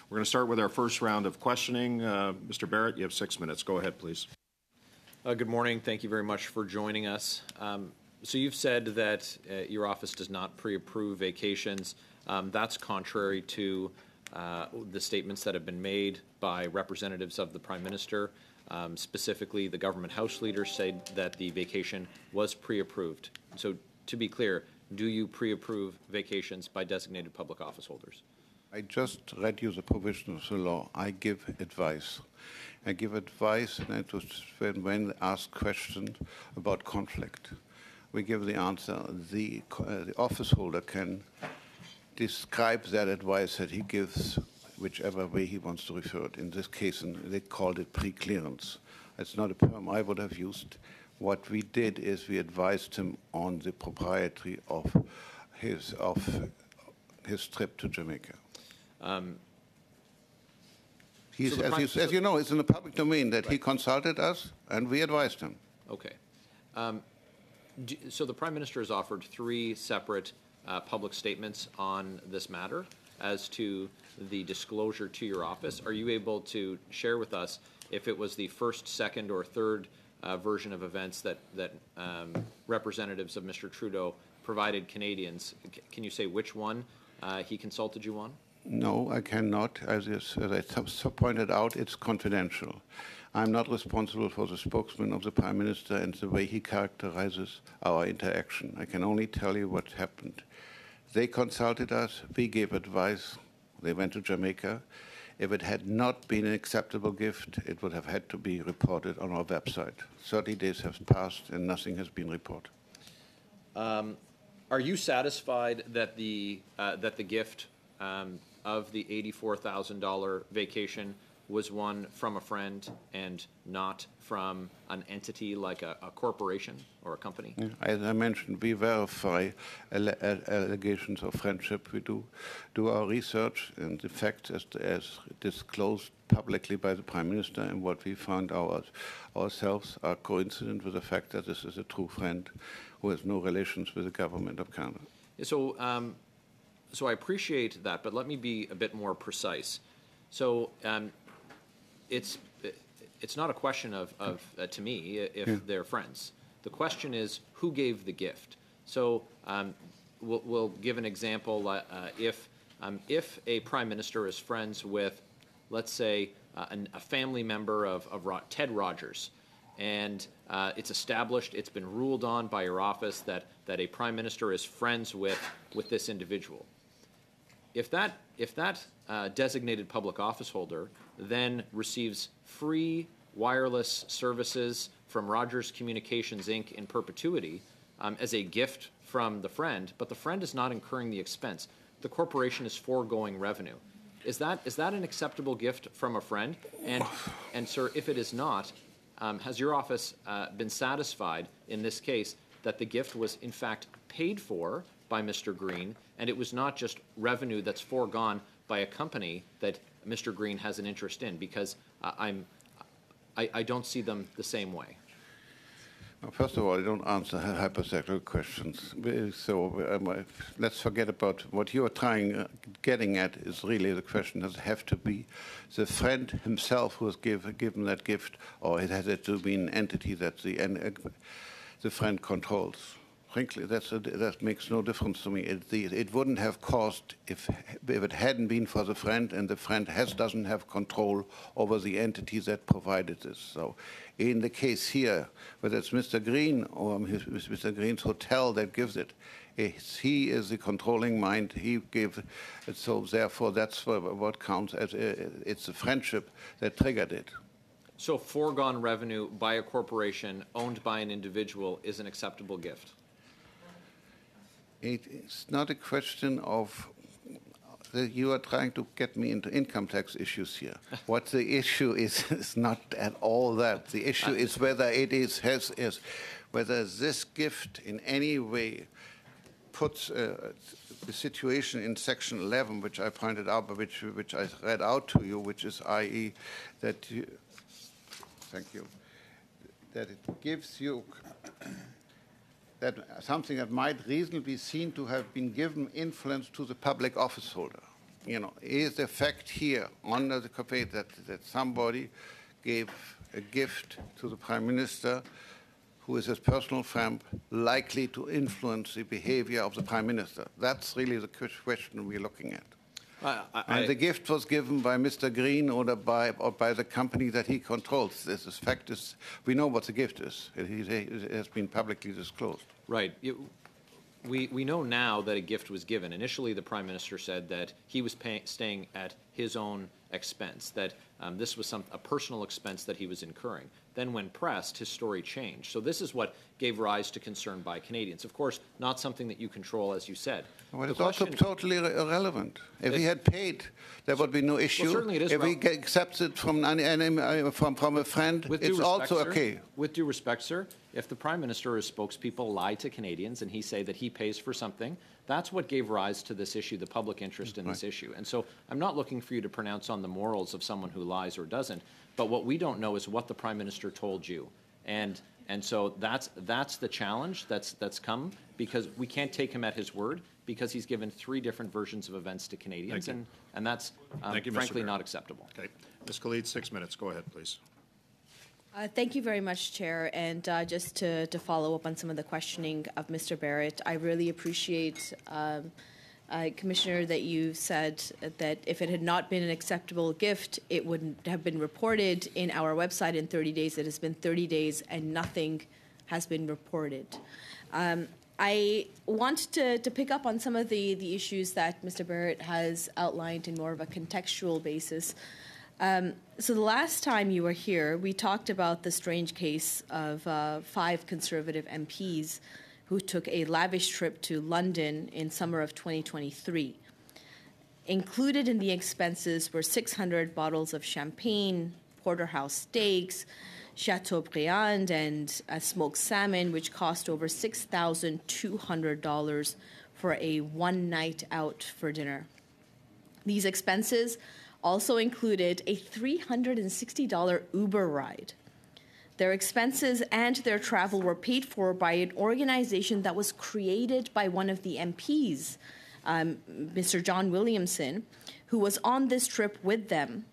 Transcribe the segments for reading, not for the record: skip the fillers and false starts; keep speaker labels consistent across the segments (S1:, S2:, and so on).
S1: We're going to start with our first round of questioning. Mr. Barrett, you have 6 minutes. Go ahead, please.
S2: Good morning. Thank you very much for joining us. So you've said that your office does not pre-approve vacations. That's contrary to the statements that have been made by representatives of the Prime Minister. Specifically, the government House leader said that the vacation was pre-approved. So to be clear, do you pre-approve vacations by designated public office holders?
S3: I just read you the provision of the law. I give advice. I give advice when asked questions about conflict. We give the answer. The office holder can describe that advice that he gives whichever way he wants to refer it. In this case, they called it pre-clearance. It's not a term I would have used. What we did is we advised him on the propriety of his trip to Jamaica. As you know, it's in the public domain that he consulted us and we advised him.
S2: Okay. So the Prime Minister has offered 3 separate public statements on this matter as to the disclosure to your office. Are you able to share with us if it was the first, second, or third version of events that representatives of Mr. Trudeau provided Canadians? Can you say which one he consulted you on?
S3: No, I cannot. As I pointed out, it's confidential. I'm not responsible for the spokesman of the Prime Minister and the way he characterizes our interaction. I can only tell you what happened. They consulted us. We gave advice. They went to Jamaica. If it had not been an acceptable gift, it would have had to be reported on our website. 30 days have passed and nothing has been reported.
S2: Are you satisfied that the gift of the $84,000 vacation was one from a friend and not from an entity like a corporation or a company?
S3: Yeah. As I mentioned, we verify allegations of friendship. We do our research, and the facts as disclosed publicly by the Prime Minister and what we found ourselves are coincident with the fact that this is a true friend who has no relations with the government of Canada.
S2: So I appreciate that, but let me be a bit more precise. So it's not a question of to me, if they're friends. The question is, who gave the gift? So we'll give an example. If a Prime Minister is friends with, let's say, a family member of Ted Rogers, and it's established, it's been ruled on by your office that a Prime Minister is friends with this individual. If that designated public office holder then receives free wireless services from Rogers Communications, Inc. in perpetuity as a gift from the friend, but the friend is not incurring the expense, the corporation is foregoing revenue. Is that an acceptable gift from a friend? And sir, if it is not, has your office been satisfied in this case that the gift was in fact paid for by Mr. Green, and it was not just revenue that's foregone by a company that Mr. Green has an interest in? Because I don't see them the same way.
S3: Well, first of all, I don't answer hypothetical questions. So let's forget about what you are getting at is really the question: does it have to be the friend himself who has given that gift, or has it to be an entity that the friend controls? Frankly, that makes no difference to me. It wouldn't have cost if it hadn't been for the friend, and the friend doesn't have control over the entity that provided this. So in the case here, whether it's Mr. Green or Mr. Green's hotel that gives it, he is the controlling mind. He gave it, so therefore that's what counts as it's the friendship that triggered it.
S2: So foregone revenue by a corporation owned by an individual is an acceptable gift?
S3: It's not a question of you are trying to get me into income tax issues here. What the issue is not at all that. The issue is whether whether this gift in any way puts the situation in Section 11, which I pointed out, but which I read out to you, which is i.e. that thank you, that it gives you that something that might reasonably be seen to have been given influence to the public office holder. is the fact here under the complaint that somebody gave a gift to the Prime Minister who is his personal friend, likely to influence the behavior of the Prime Minister? That's really the question we're looking at. And the gift was given by Mr. Green or by the company that he controls. This fact is, we know what the gift is. It has been publicly disclosed.
S2: Right. We know now that a gift was given. Initially, the Prime Minister said that he was staying at his own expense, that this was a personal expense that he was incurring. Then when pressed, his story changed. So this is what gave rise to concern by Canadians. Of course, not something that you control, as you said.
S3: Well, it's also totally irrelevant. If he had paid, there would be no issue.
S2: Well, certainly it is.
S3: If he accepts it from a friend, it's also okay.
S2: With due respect, sir, if the Prime Minister or his spokespeople lie to Canadians and he say that he pays for something, that's what gave rise to this issue, the public interest in this issue. And so I'm not looking for you to pronounce on the morals of someone who lies or doesn't, but what we don't know is what the Prime Minister told you. And so that's the challenge that's come, because we can't take him at his word, because he's given 3 different versions of events to Canadians, and that's frankly not acceptable.
S1: Okay. Ms. Khalid, 6 minutes. Go ahead, please.
S4: Thank you very much, Chair. And just to follow up on some of the questioning of Mr. Barrett, I really appreciate, Commissioner, that you said that if it had not been an acceptable gift, it wouldn't have been reported in our website in 30 days. It has been 30 days and nothing has been reported. I want to pick up on some of the issues that Mr. Barrett has outlined in more of a contextual basis. So the last time you were here, we talked about the strange case of 5 Conservative MPs who took a lavish trip to London in summer of 2023. Included in the expenses were 600 bottles of champagne, porterhouse steaks, Chateaubriand, and smoked salmon, which cost over $6,200 for a one night out for dinner. These expenses also included a $360 Uber ride. Their expenses and their travel were paid for by an organization that was created by one of the MPs, Mr. John Williamson, who was on this trip with them,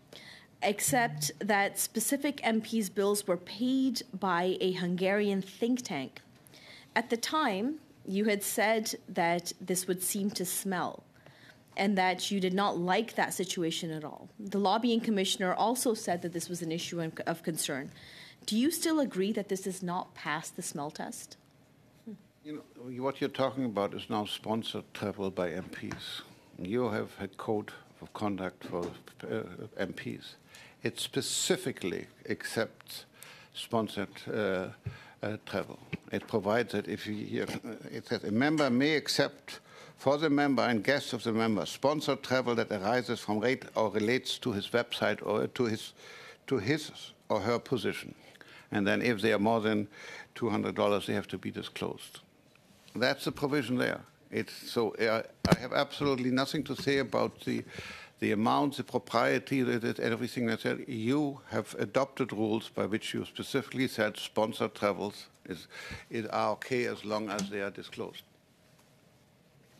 S4: except that specific MPs' bills were paid by a Hungarian think tank. At the time, you had said that this would seem to smell, and that you did not like that situation at all. The lobbying commissioner also said that this was an issue of concern. Do you still agree that this is not past the smell test?
S3: What you're talking about is now sponsored travel by MPs. You have a code of conduct for MPs. It specifically accepts sponsored travel. It provides that it says a member may accept for the member and guests of the member sponsored travel that arises from rate or relates to his website or to his or her position. And then if they are more than $200, they have to be disclosed. That's the provision there. So I have absolutely nothing to say about the amount, the propriety, everything that's said. You have adopted rules by which you specifically said sponsored travels are okay as long as they are disclosed.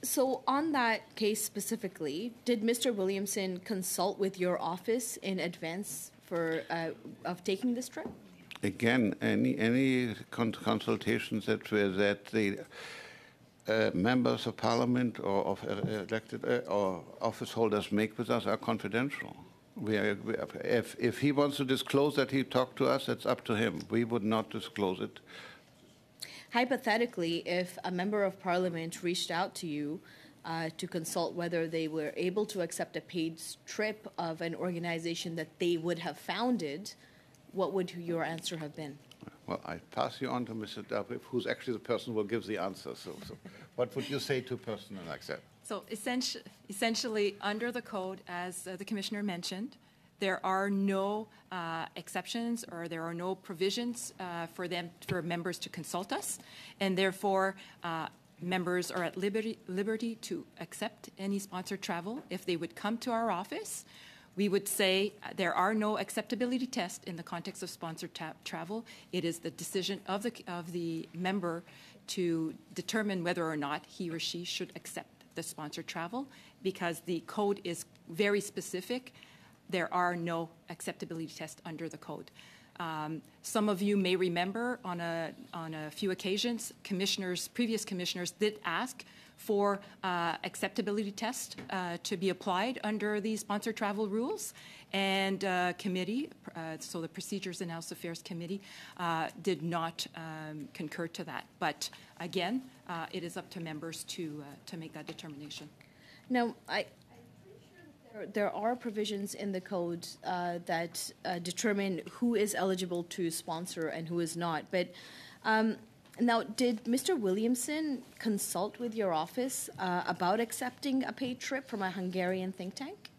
S4: So on that case specifically, did Mr. Williamson consult with your office in advance of taking this trip?
S3: Again, any consultations that the members of parliament or of elected or office holders make with us are confidential. If he wants to disclose that he talked to us, that's up to him. We would not disclose it.
S4: Hypothetically, if a member of parliament reached out to you to consult whether they were able to accept a paid trip of an organization that they would have founded, what would your answer have been?
S3: Well, I pass you on to Mr. Dabrif, who's actually the person who will give the answer. So what would you say to a person like that?
S5: So essentially, under the code, as the Commissioner mentioned, there are no exceptions or there are no provisions for members to consult us, and therefore members are at liberty to accept any sponsored travel. If they would come to our office, we would say there are no acceptability tests in the context of sponsored travel. It is the decision of the member to determine whether or not he or she should accept the sponsored travel, because the code is very specific, there are no acceptability tests under the code. Some of you may remember on a few occasions, previous commissioners did ask for acceptability tests to be applied under the sponsored travel rules, and committee, so the Procedures and House Affairs Committee, did not concur to that. But again, it is up to members to make that determination.
S4: Now, there are provisions in the code that determine who is eligible to sponsor and who is not. But now, did Mr. Williamson consult with your office about accepting a paid trip from a Hungarian think tank?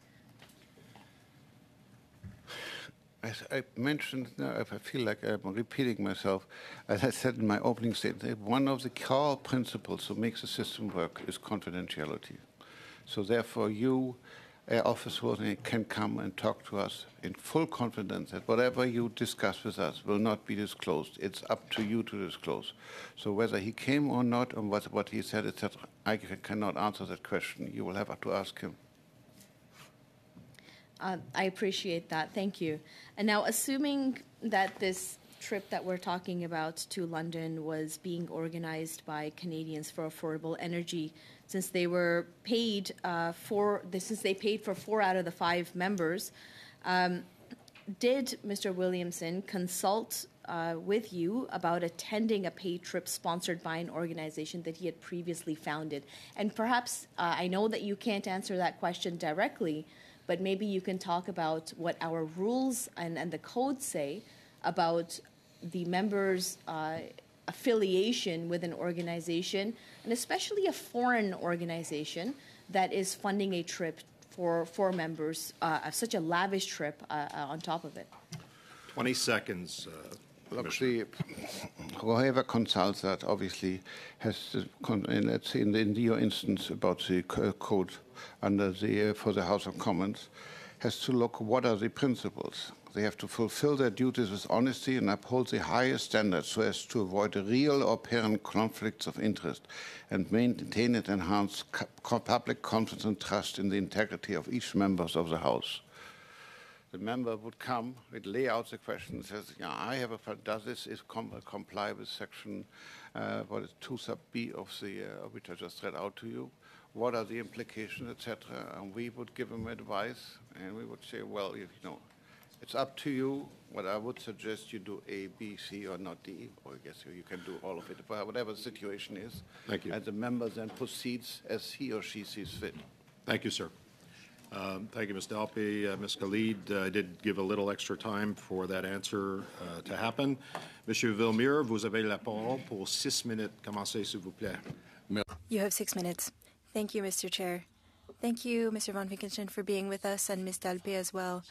S3: As I mentioned, I feel like I'm repeating myself. As I said in my opening statement, one of the core principles that makes the system work is confidentiality. So therefore, you, office holding, can come and talk to us in full confidence that whatever you discuss with us will not be disclosed. It's up to you to disclose. So whether he came or not, and what he said, etc., I cannot answer that question. You will have to ask him.
S4: I appreciate that. Thank you. And now, assuming that this trip that we're talking about to London was being organized by Canadians for Affordable Energy, since they were paid since they paid for 4 out of the 5 members, did Mr. Williamson consult with you about attending a paid trip sponsored by an organization that he had previously founded? And perhaps I know that you can't answer that question directly, but maybe you can talk about what our rules and the code say about the members' affiliation with an organization, and especially a foreign organization that is funding a trip for members, such a lavish trip on top of it.
S1: 20 seconds.
S3: Look, whoever consults that obviously has, let's say in your instance about the code under for the House of Commons, has to look what are the principles. They have to fulfill their duties with honesty and uphold the highest standards so as to avoid real or apparent conflicts of interest and maintain and enhance public confidence and trust in the integrity of each member of the House. The member would come, would lay out the question, and says, "Yeah, I have a. Does this comply with section 2 sub B of the which I just read out to you? What are the implications, etc." And we would give him advice, and we would say, "Well, it's up to you. What I would suggest you do A, B, C, or not D, or I guess you can do all of it, whatever the situation is."
S1: Thank you.
S3: And the member then proceeds as he or she sees fit.
S1: Thank you, sir. Thank you, Ms. Dalpé. Ms. Khalid, I did give a little extra time for that answer to happen. Monsieur Villemure, vous avez la parole pour 6 minutes. Commencez, s'il vous plaît.
S6: You have 6 minutes. Thank you, Mr. Chair. Thank you, Mr. Van Winkelshen, for being with us, and Ms. Dalpé as well.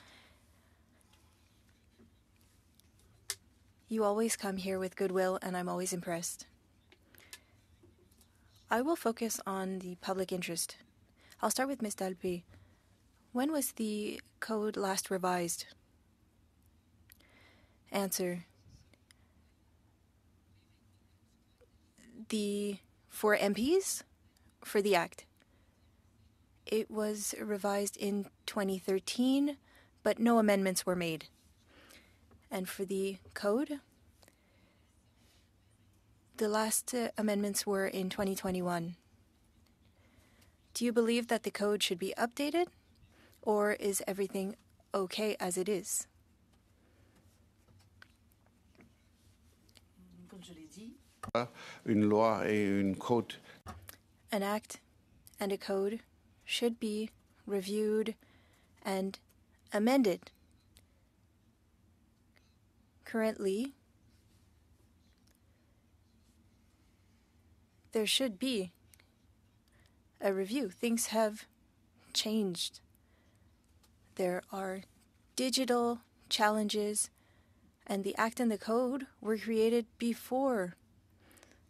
S6: You always come here with goodwill, and I'm always impressed. I will focus on the public interest. I'll start with Ms. Dalpé. When was the code last revised? Answer. For MPs? For the Act. It was revised in 2013, but no amendments were made. And for the code, the last amendments were in 2021. Do you believe that the code should be updated, or is everything okay as it is?
S3: Une loi et une code.
S6: An act and a code should be reviewed and amended. Currently, there should be a review. Things have changed. There are digital challenges, and the Act and the Code were created before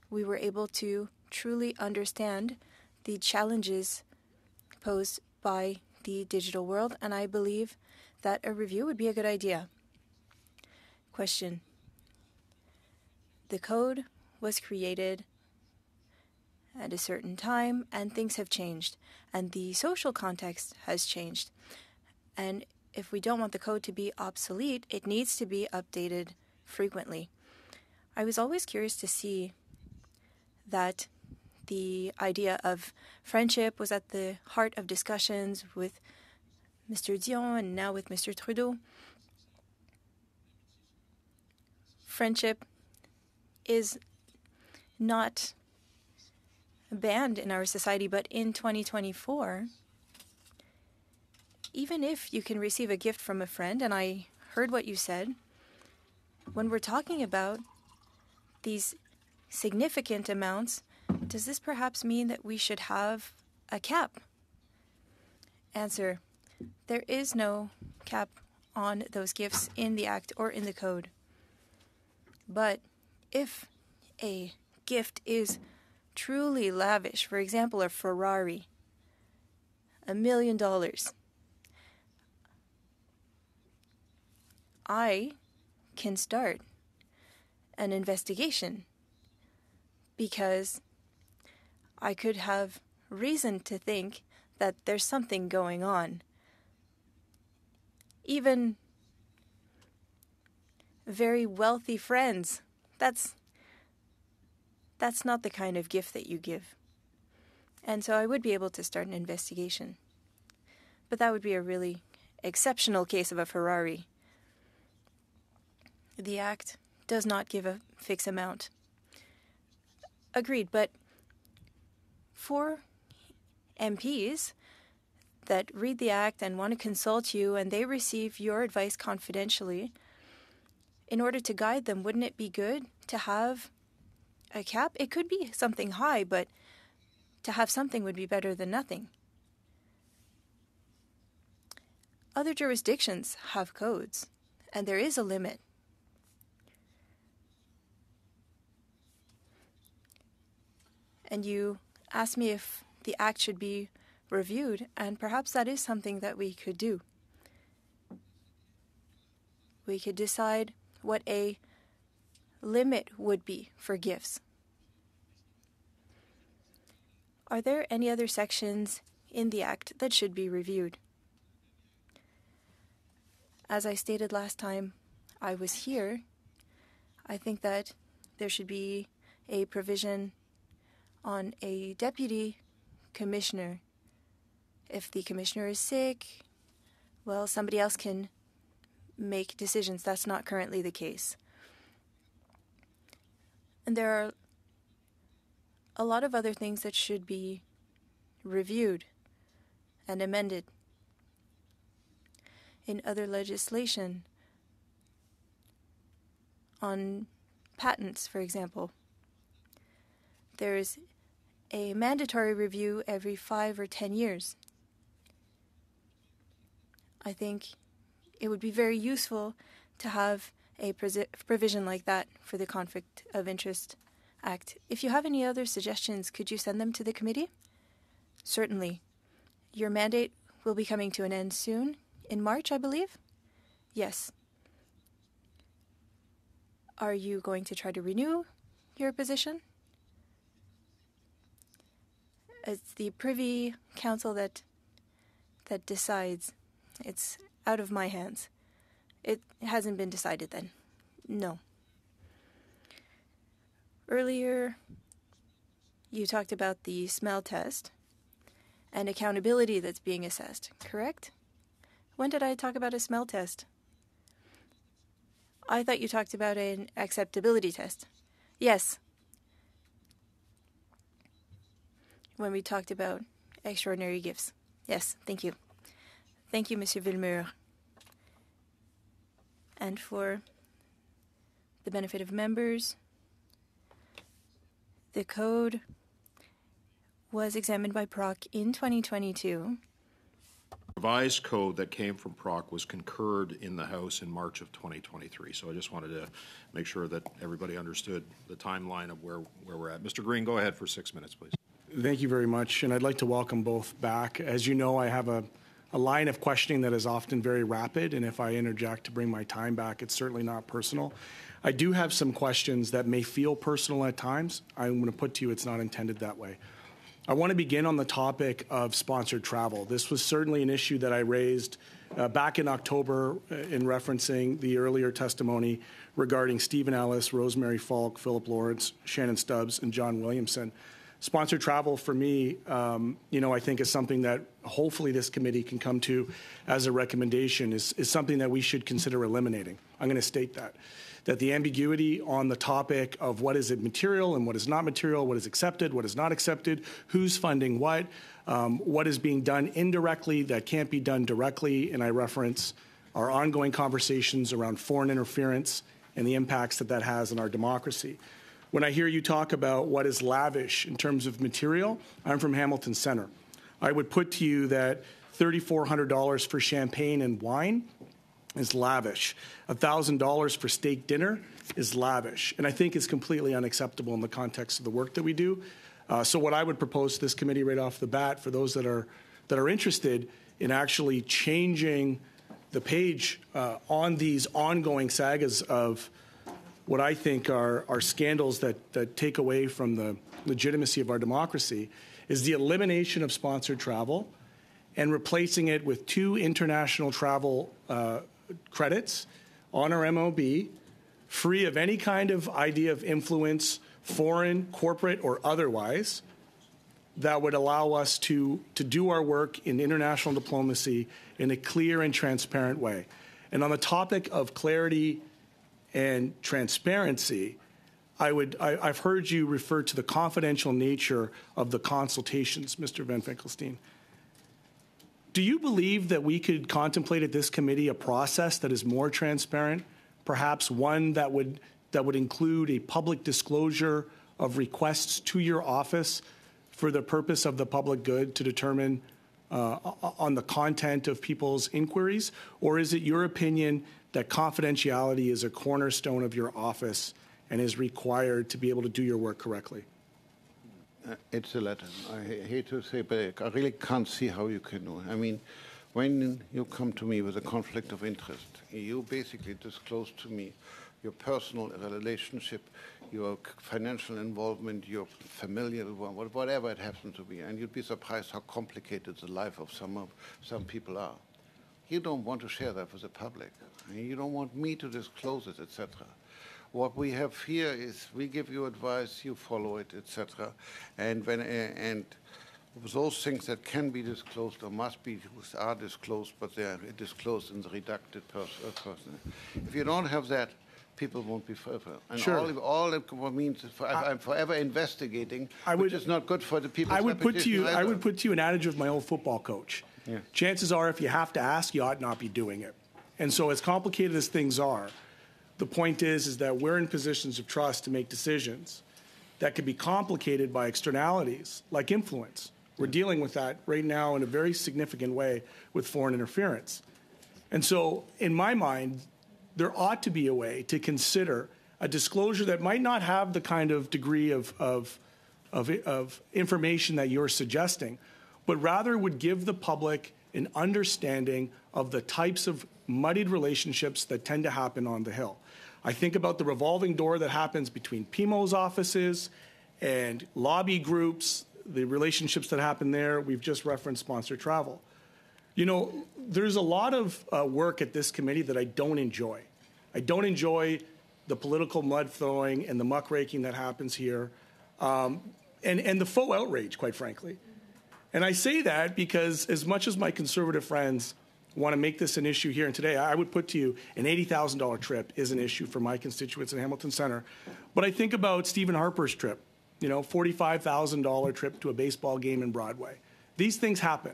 S6: we were able to truly understand the challenges posed by the digital world, and I believe that a review would be a good idea. Question. The code was created at a certain time, and things have changed, and the social context has changed. And if we don't want the code to be obsolete, it needs to be updated frequently. I was always curious to see that the idea of friendship was at the heart of discussions with Mr. Dion and now with Mr. Trudeau. Friendship is not banned in our society, but in 2024, even if you can receive a gift from a friend, and I heard what you said, when we're talking about these significant amounts, does this perhaps mean that we should have a cap? Answer: there is no cap on those gifts in the Act or in the Code. But if a gift is truly lavish, for example, a Ferrari, $1 million, I can start an investigation because I could have reason to think that there's something going on. Even very wealthy friends, that's not the kind of gift that you give. And so I would be able to start an investigation. But that would be a really exceptional case of a Ferrari. The Act does not give a fixed amount. Agreed, but for MPs that read the Act and want to consult you and they receive your advice confidentially, in order to guide them, wouldn't it be good to have a cap? It could be something high, but to have something would be better than nothing. Other jurisdictions have codes, and there is a limit. And you asked me if the Act should be reviewed, and perhaps that is something that we could do. We could decide what a limit would be for gifts. Are there any other sections in the Act that should be reviewed? As I stated last time I was here, I think that there should be a provision on a deputy commissioner. If the commissioner is sick, well, somebody else can make decisions. That's not currently the case. And there are a lot of other things that should be reviewed and amended. In other legislation, on patents, for example, there's a mandatory review every 5 or 10 years. I think it would be very useful to have a provision like that for the Conflict of Interest Act. If you have any other suggestions, could you send them to the committee? Certainly. Your mandate will be coming to an end soon, in March, I believe? Yes. Are you going to try to renew your position? It's the Privy Council that decides. It's out of my hands. It hasn't been decided then. No. Earlier, you talked about the smell test and accountability that's being assessed, correct? When did I talk about a smell test? I thought you talked about an acceptability test. Yes. When we talked about extraordinary gifts. Yes, thank you. Thank you, Monsieur Villemur. And for the benefit of members, the code was examined by PROC in 2022.
S1: Revised code that came from PROC was concurred in the House in March of 2023. So I just wanted to make sure that everybody understood the timeline of where we're at. Mr. Green, go ahead for 6 minutes, please.
S7: Thank you very much, and I'd like to welcome both back. As you know, I have a line of questioning that is often very rapid, and if I interject to bring my time back, it's certainly not personal. I do have some questions that may feel personal at times. I'm going to put to you it's not intended that way. I want to begin on the topic of sponsored travel. This was certainly an issue that I raised back in October in referencing the earlier testimony regarding Stephen Ellis, Rosemary Falk, Philip Lawrence, Shannon Stubbs, and John Williamson. Sponsored travel for me, I think is something that hopefully this committee can come to as a recommendation is something that we should consider eliminating. I'm going to state that the ambiguity on the topic of what is material and what is not material, what is accepted, what is not accepted, who's funding what is being done indirectly that can't be done directly, and I reference our ongoing conversations around foreign interference and the impacts that has on our democracy. When I hear you talk about what is lavish in terms of material, I'm from Hamilton Centre. I would put to you that $3,400 for champagne and wine is lavish. $1,000 for steak dinner is lavish, and I think is completely unacceptable in the context of the work that we do. So what I would propose to this committee right off the bat, for those that are interested in actually changing the page on these ongoing sagas of what I think are scandals that take away from the legitimacy of our democracy, is the elimination of sponsored travel and replacing it with 2 international travel credits on our MOB, free of any kind of idea of influence, foreign, corporate, or otherwise, that would allow us to do our work in international diplomacy in a clear and transparent way. And on the topic of clarity and transparency, I've heard you refer to the confidential nature of the consultations, Mr. Van Finkelstein. Do you believe that we could contemplate at this committee a process that is more transparent, perhaps one that would include a public disclosure of requests to your office for the purpose of the public good to determine on the content of people's inquiries? Or is it your opinion that confidentiality is a cornerstone of your office and is required to be able to do your work correctly?
S3: It's the latter. I hate to say, but I really can't see how you can do it. I mean, when you come to me with a conflict of interest, you basically disclose to me your personal relationship, your financial involvement, your familial, whatever it happens to be, and you'd be surprised how complicated the life of some people are. You don't want to share that with the public. You don't want me to disclose it, etc. What we have here is we give you advice, you follow it, etc. And those things that can be disclosed or must be are disclosed, but they are disclosed in the redacted person. If you don't have that, people won't be forever. And
S7: sure.
S3: all it means is I'm forever investigating, which is not good for the people.
S7: I would put to you an adage of my old football coach. Yeah. Chances are, if you have to ask, you ought not be doing it. And so, as complicated as things are, the point is that we're in positions of trust to make decisions that could be complicated by externalities like influence. We're dealing with that right now in a very significant way with foreign interference. And so, in my mind, there ought to be a way to consider a disclosure that might not have the kind of degree of information that you're suggesting, but rather would give the public an understanding of the types of muddied relationships that tend to happen on the Hill. I think about the revolving door that happens between PMO's offices and lobby groups, the relationships that happen there. We've just referenced sponsored travel. You know, there's a lot of work at this committee that I don't enjoy. I don't enjoy the political mud throwing and the muckraking that happens here, and the faux outrage, quite frankly. And I say that because as much as my conservative friends want to make this an issue here and today, I would put to you an $80,000 trip is an issue for my constituents in Hamilton Centre. But I think about Stephen Harper's trip, $45,000 trip to a baseball game in Broadway. These things happen.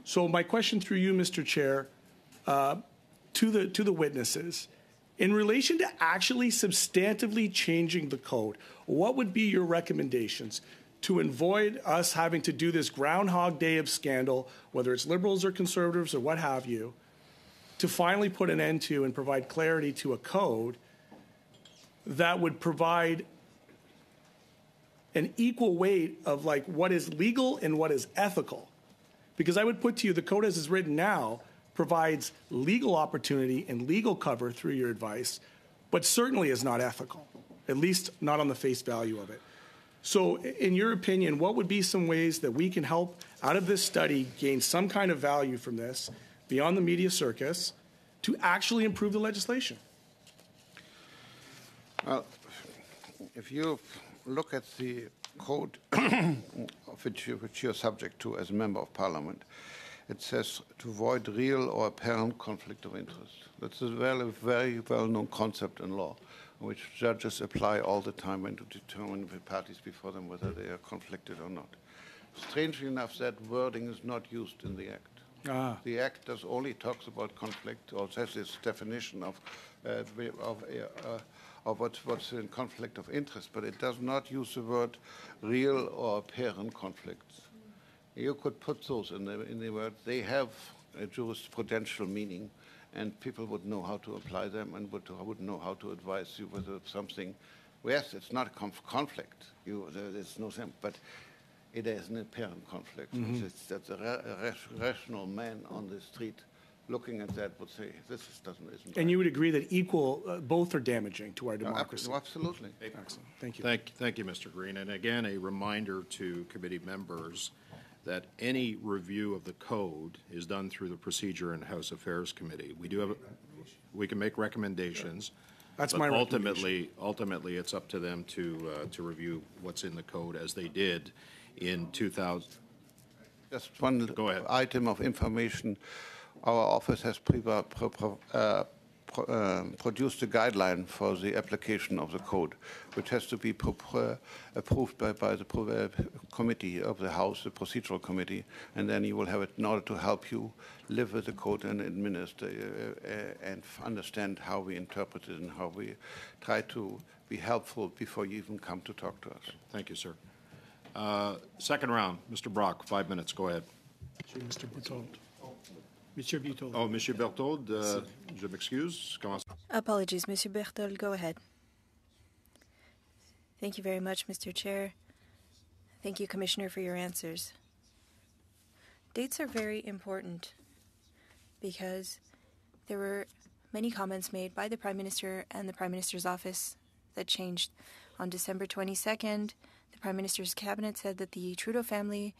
S7: So my question through you, Mr. Chair, to the witnesses, in relation to actually substantively changing the code, what would be your recommendations to avoid us having to do this Groundhog Day of scandal, whether it's Liberals or Conservatives or what have you, to finally put an end to and provide clarity to a code that would provide an equal weight of like what is legal and what is ethical? Because I would put to you the code as is written now provides legal opportunity and legal cover through your advice, but certainly is not ethical, at least not on the face value of it. So in your opinion, what would be some ways that we can help out of this study gain some kind of value from this beyond the media circus to actually improve the legislation?
S3: Well, if you look at the code of which you're subject to as a member of parliament, it says to avoid real or apparent conflict of interest. That's a very well-known concept in law, which judges apply all the time when to determine the parties before them whether they are conflicted or not. Strangely enough, that wording is not used in the Act. The Act does only talks about conflict, or says its definition of what's in conflict of interest, but it does not use the word real or apparent conflicts. You could put those in the word. They have a jurisprudential meaning, and people would know how to apply them and would know how to advise you whether something. Yes, it's not a conflict. There's no sense, but it is an apparent conflict. That's a rational man on the street looking at that would say, this isn't
S7: And
S3: right.
S7: you would agree that both are damaging to our democracy?
S3: Absolutely.
S7: Excellent. Thank you.
S1: Thank you, Mr. Green. And again, a reminder to committee members that any review of the code is done through the Procedure and House Affairs Committee. We can make recommendations.
S7: That's
S1: but
S7: my recommendation.
S1: Ultimately, it's up to them to review what's in the code, as they did in 2000.
S3: Just one item of information. Our office has produced a guideline for the application of the code, which has to be approved by the committee of the House, the procedural committee, and then you will have it in order to help you live with the code and administer and understand how we interpret it and how we try to be helpful before you even come to talk to us.
S1: Thank you, sir. Second round, Mr. Brock, 5 minutes. Go ahead.
S7: Mr. Berthold.
S8: Monsieur Berthold.
S1: Oh, Monsieur Berthold, je m'excuse.
S6: Apologies, Monsieur Berthold, go ahead. Thank you very much, Mr. Chair. Thank you, Commissioner, for your answers. Dates are very important because there were many comments made by the Prime Minister and the Prime Minister's office that changed. On December 22nd, the Prime Minister's cabinet said that the Trudeau family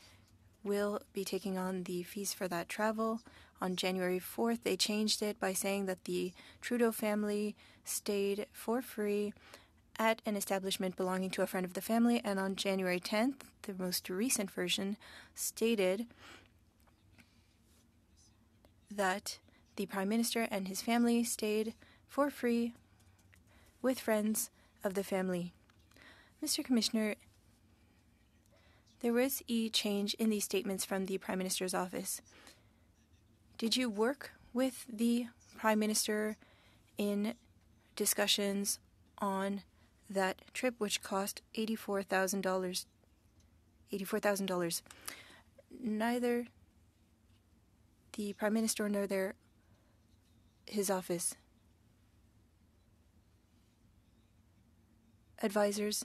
S6: will be taking on the fees for that travel. On January 4th, they changed it by saying that the Trudeau family stayed for free at an establishment belonging to a friend of the family. And on January 10th, the most recent version stated that the Prime Minister and his family stayed for free with friends of the family. Mr. Commissioner, there was a change in these statements from the Prime Minister's office. Did you work with the Prime Minister in discussions on that trip, which cost $84,000? $84,000. Neither the Prime Minister nor his office advisors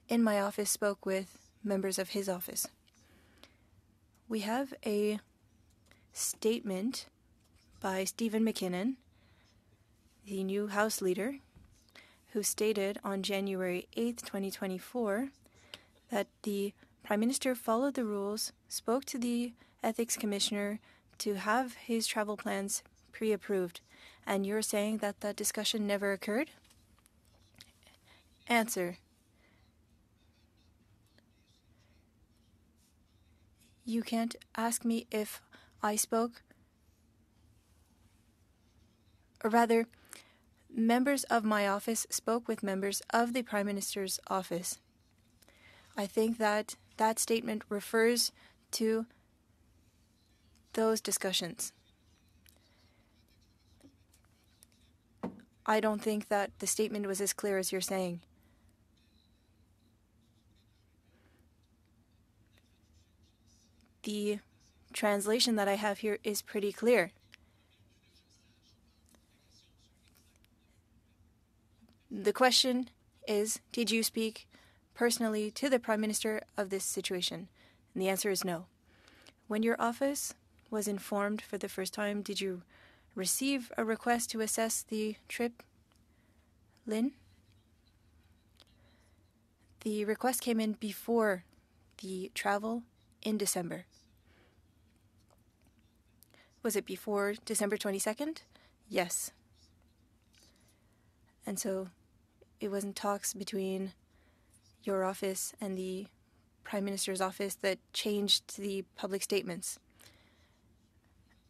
S6: in my office spoke with members of his office. We have a statement by Stephen McKinnon, the new House Leader, who stated on January 8th, 2024, that the Prime Minister followed the rules, spoke to the Ethics Commissioner to have his travel plans pre-approved. And you're saying that that discussion never occurred? Answer. You can't ask me if I spoke, or rather, members of my office spoke with members of the Prime Minister's office. I think that that statement refers to those discussions. I don't think that the statement was as clear as you're saying. The translation that I have here is pretty clear. The question is, did you speak personally to the Prime Minister of this situation? And the answer is no. When your office was informed for the first time, did you receive a request to assess the trip, Lynn? The request came in before the travel in December. Was it before December 22nd? Yes. And so it wasn't talks between your office and the Prime Minister's office that changed the public statements.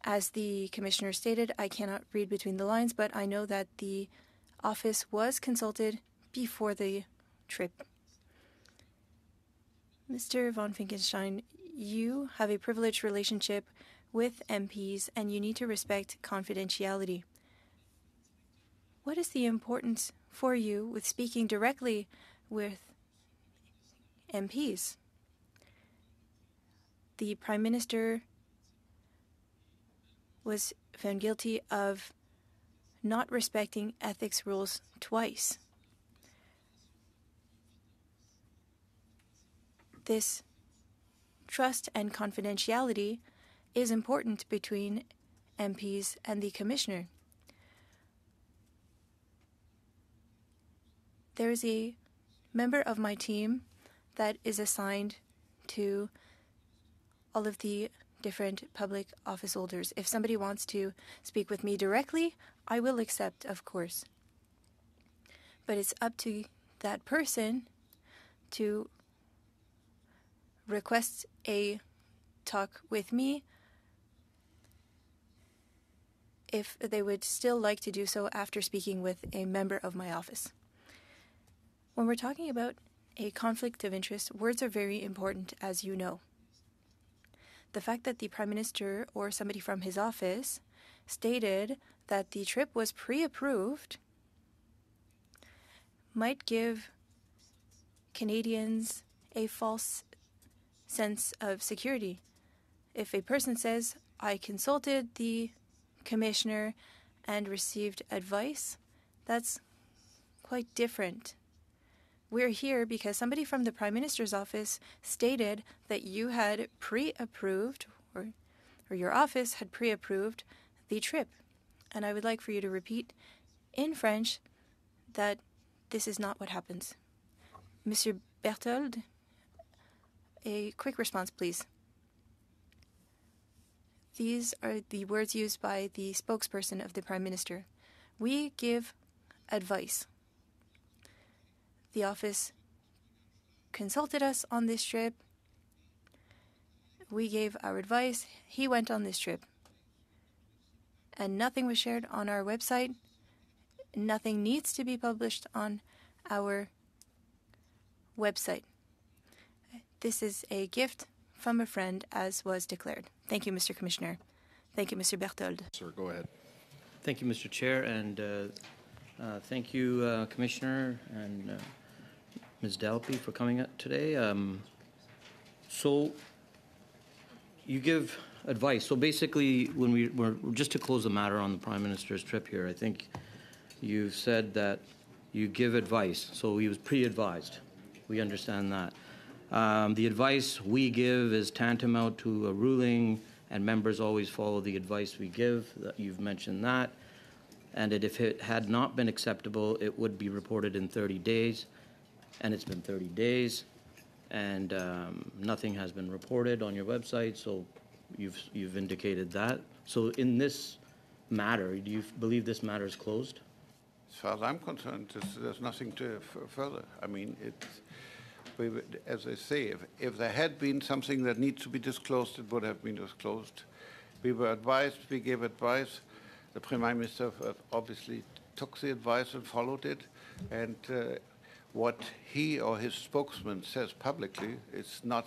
S6: As the Commissioner stated, I cannot read between the lines, but I know that the office was consulted before the trip. Mr. von Finkenstein, you have a privileged relationship with MPs and you need to respect confidentiality. What is the importance for you with speaking directly with MPs? The Prime Minister was found guilty of not respecting ethics rules twice. This trust and confidentiality is important between MPs and the Commissioner. There is a member of my team that is assigned to all of the different public office holders. If somebody wants to speak with me directly, I will accept, of course. But it's up to that person to request a talk with me if they would still like to do so after speaking with a member of my office. When we're talking about a conflict of interest, words are very important, as you know. The fact that the Prime Minister or somebody from his office stated that the trip was pre-approved might give Canadians a false sense of security. If a person says, I consulted the Commissioner and received advice, that's quite different. We're here because somebody from the Prime Minister's office stated that you had pre-approved, or your office had pre-approved the trip. And I would like for you to repeat in French that this is not what happens. Monsieur Berthold, a quick response, please. These are the words used by the spokesperson of the Prime Minister. We give advice. The office consulted us on this trip. We gave our advice. He went on this trip. And nothing was shared on our website. Nothing needs to be published on our website. This is a gift from a friend, as was declared. Thank you, Mr. Commissioner. Thank you, Mr. Berthold.
S1: Sir, go ahead.
S9: Thank you, Mr. Chair, and thank you, Commissioner and Ms. Dalpy, for coming up today. So you give advice. So basically, when we're just to close the matter on the Prime Minister's trip here, I think you've said that you give advice. So he was pre-advised. We understand that. The advice we give is tantamount to a ruling, and members always follow the advice we give. You've mentioned that. And that if it had not been acceptable, it would be reported in 30 days. And it's been 30 days, and nothing has been reported on your website, so you've indicated that. So in this matter, do you believe this matter is closed?
S3: As far as I'm concerned, there's nothing to further. I mean, as I say, if there had been something that needs to be disclosed, it would have been disclosed. We were advised, we gave advice. The Prime Minister obviously took the advice and followed it. And what he or his spokesman says publicly is not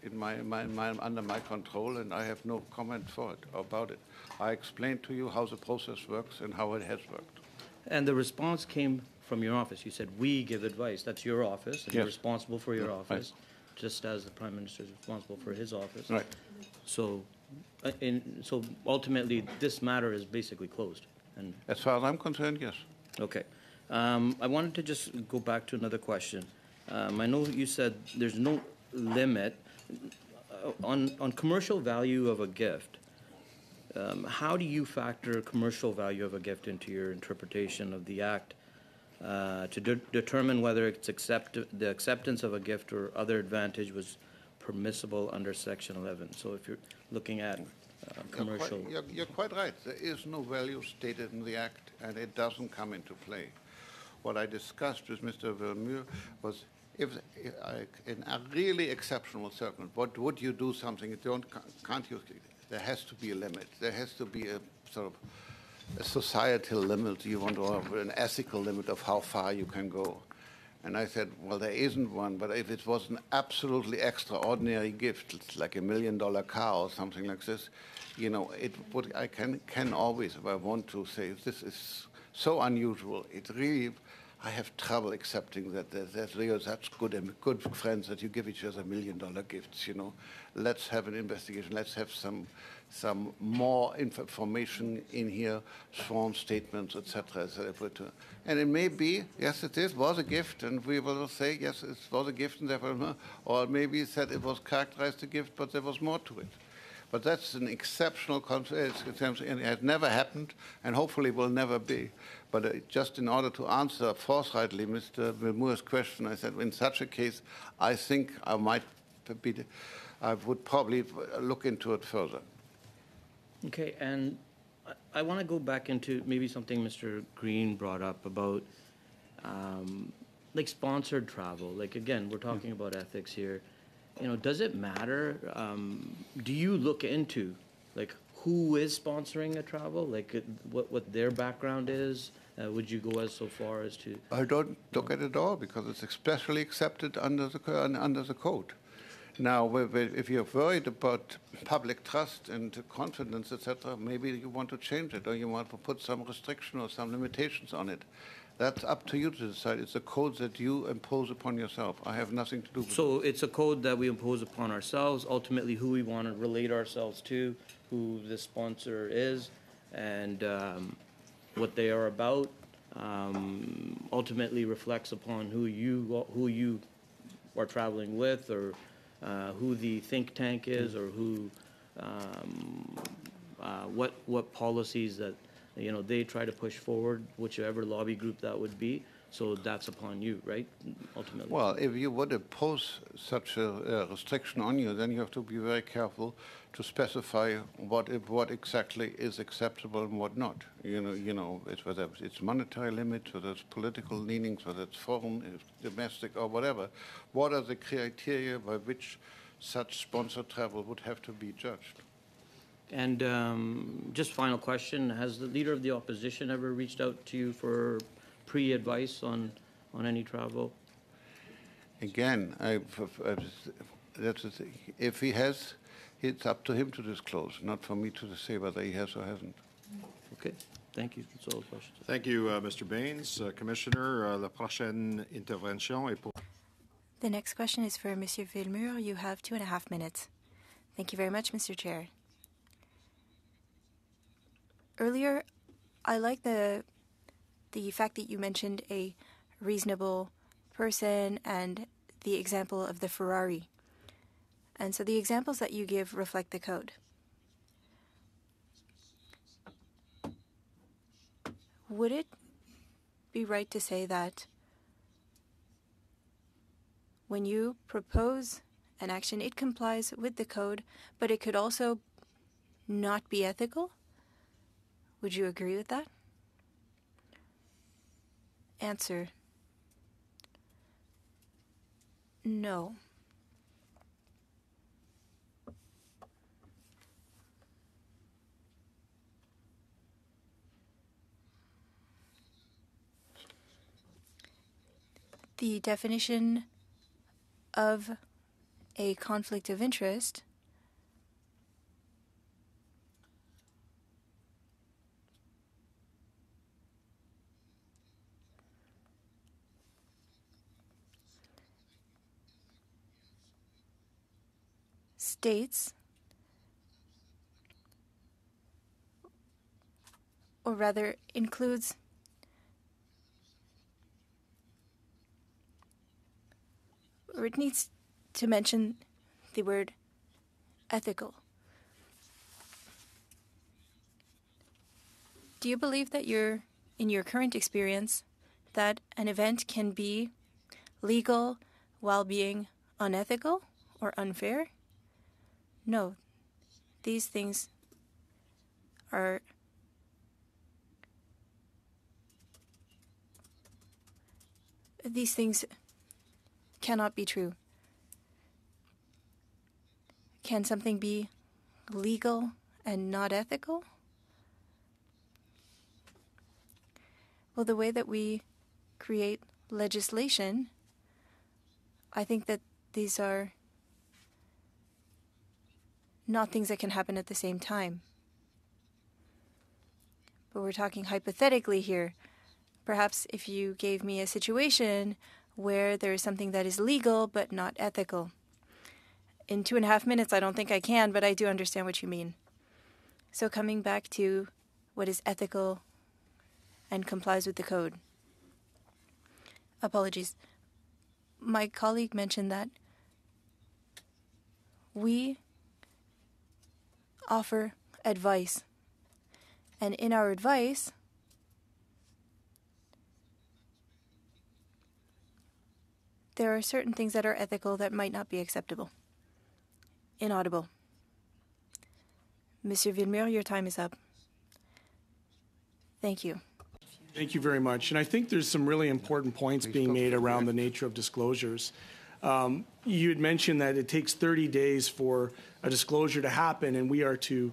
S3: in under my control, and I have no comment about it. I explained to you how the process works and how it has worked.
S9: And the response came from your office. You said, we give advice. That's your office, and
S3: yes.
S9: You're responsible for your office,
S3: right.
S9: Just as the Prime Minister is responsible for his office.
S3: Right.
S9: So, so ultimately, this matter is basically closed. And
S3: as far as I'm concerned, yes.
S9: Okay. I wanted to just go back to another question. I know you said there's no limit on commercial value of a gift. How do you factor commercial value of a gift into your interpretation of the Act determine whether the acceptance of a gift or other advantage was permissible under Section 11. So if you're looking at commercial...
S3: You're quite right. There is no value stated in the Act, and it doesn't come into play. What I discussed with Mr. Villemure was in a really exceptional circumstance, what would you do something? Can't you? There has to be a limit. There has to be a sort of a societal limit. You want to have an ethical limit of how far you can go. And I said, well, there isn't one, but if it was an absolutely extraordinary gift, like $1 million car or something like this, you know, it would. I can always, if I want to, say this is so unusual. It really, I have trouble accepting that you're such good friends that you give each other $1 million gifts. You know, let's have an investigation. Let's have some more information in here, sworn statements, etc. And it may be, yes, was a gift, and we will say, yes, it was a gift, and therefore, or maybe it said it was characterized a gift, but there was more to it. But that's an exceptional circumstance, and it has never happened, and hopefully will never be. But just in order to answer forthrightly Mr. Vilmure's question, I said, in such a case, I think I would probably look into it further.
S9: Okay, and I want to go back into maybe something Mr. Green brought up about like sponsored travel. Like, again, we're talking about ethics here. You know, does it matter? Do you look into like who is sponsoring a travel, like what their background is? Would you go as so far as to?
S3: I don't look at it all because it's especially accepted under the code. Now, if you're worried about public trust and confidence, etc., maybe you want to change it, or you want to put some restriction or some limitations on it. That's up to you to decide. It's a code that you impose upon yourself. I have nothing to do with it.
S9: So it's a code that we impose upon ourselves, ultimately who we want to relate ourselves to, who the sponsor is, and what they are about, ultimately reflects upon who you are traveling with, or who the think tank is, or who what policies that they try to push forward, whichever lobby group that would be. So that's upon you, right? Ultimately.
S3: Well, if you would impose such a restriction on you, then you have to be very careful to specify what exactly is acceptable and what not. Whether it's monetary limits, whether it's political leanings, whether it's foreign, domestic, or whatever. What are the criteria by which such sponsored travel would have to be judged?
S9: And just final question: has the leader of the opposition ever reached out to you for pre-advice on any travel?
S3: Again, that's the thing. If he has, it's up to him to disclose, not for me to say whether he has or hasn't.
S9: Okay, thank you. That's all the questions.
S1: Thank you, Mr. Baines. Commissioner, la prochaine intervention est pour...
S6: The next question is for Monsieur Villemure. You have 2.5 minutes. Thank you very much, Mr. Chair. Earlier, I like the fact that you mentioned a reasonable person and the example of the Ferrari. And so the examples that you give reflect the code. Would it be right to say that when you propose an action, it complies with the code, but it could also not be ethical? Would you agree with that? Answer: no. The definition of a conflict of interest states, or rather includes, or it needs to mention the word ethical. Do you believe that in your current experience, that an event can be legal while being unethical or unfair? No. These things cannot be true. Can something be legal and not ethical? Well, the way that we create legislation, I think that these are not things that can happen at the same time. But we're talking hypothetically here. Perhaps if you gave me a situation where there is something that is legal but not ethical. In 2.5 minutes, I don't think I can, but I do understand what you mean. So coming back to what is ethical and complies with the code. Apologies. My colleague mentioned that we offer advice. And in our advice, there are certain things that are ethical that might not be acceptable. Inaudible. Monsieur Villemure, your time is up. Thank you.
S7: Thank you very much. And I think there's some really important points being made around the nature of disclosures. You had mentioned that it takes 30 days for a disclosure to happen, and we are to,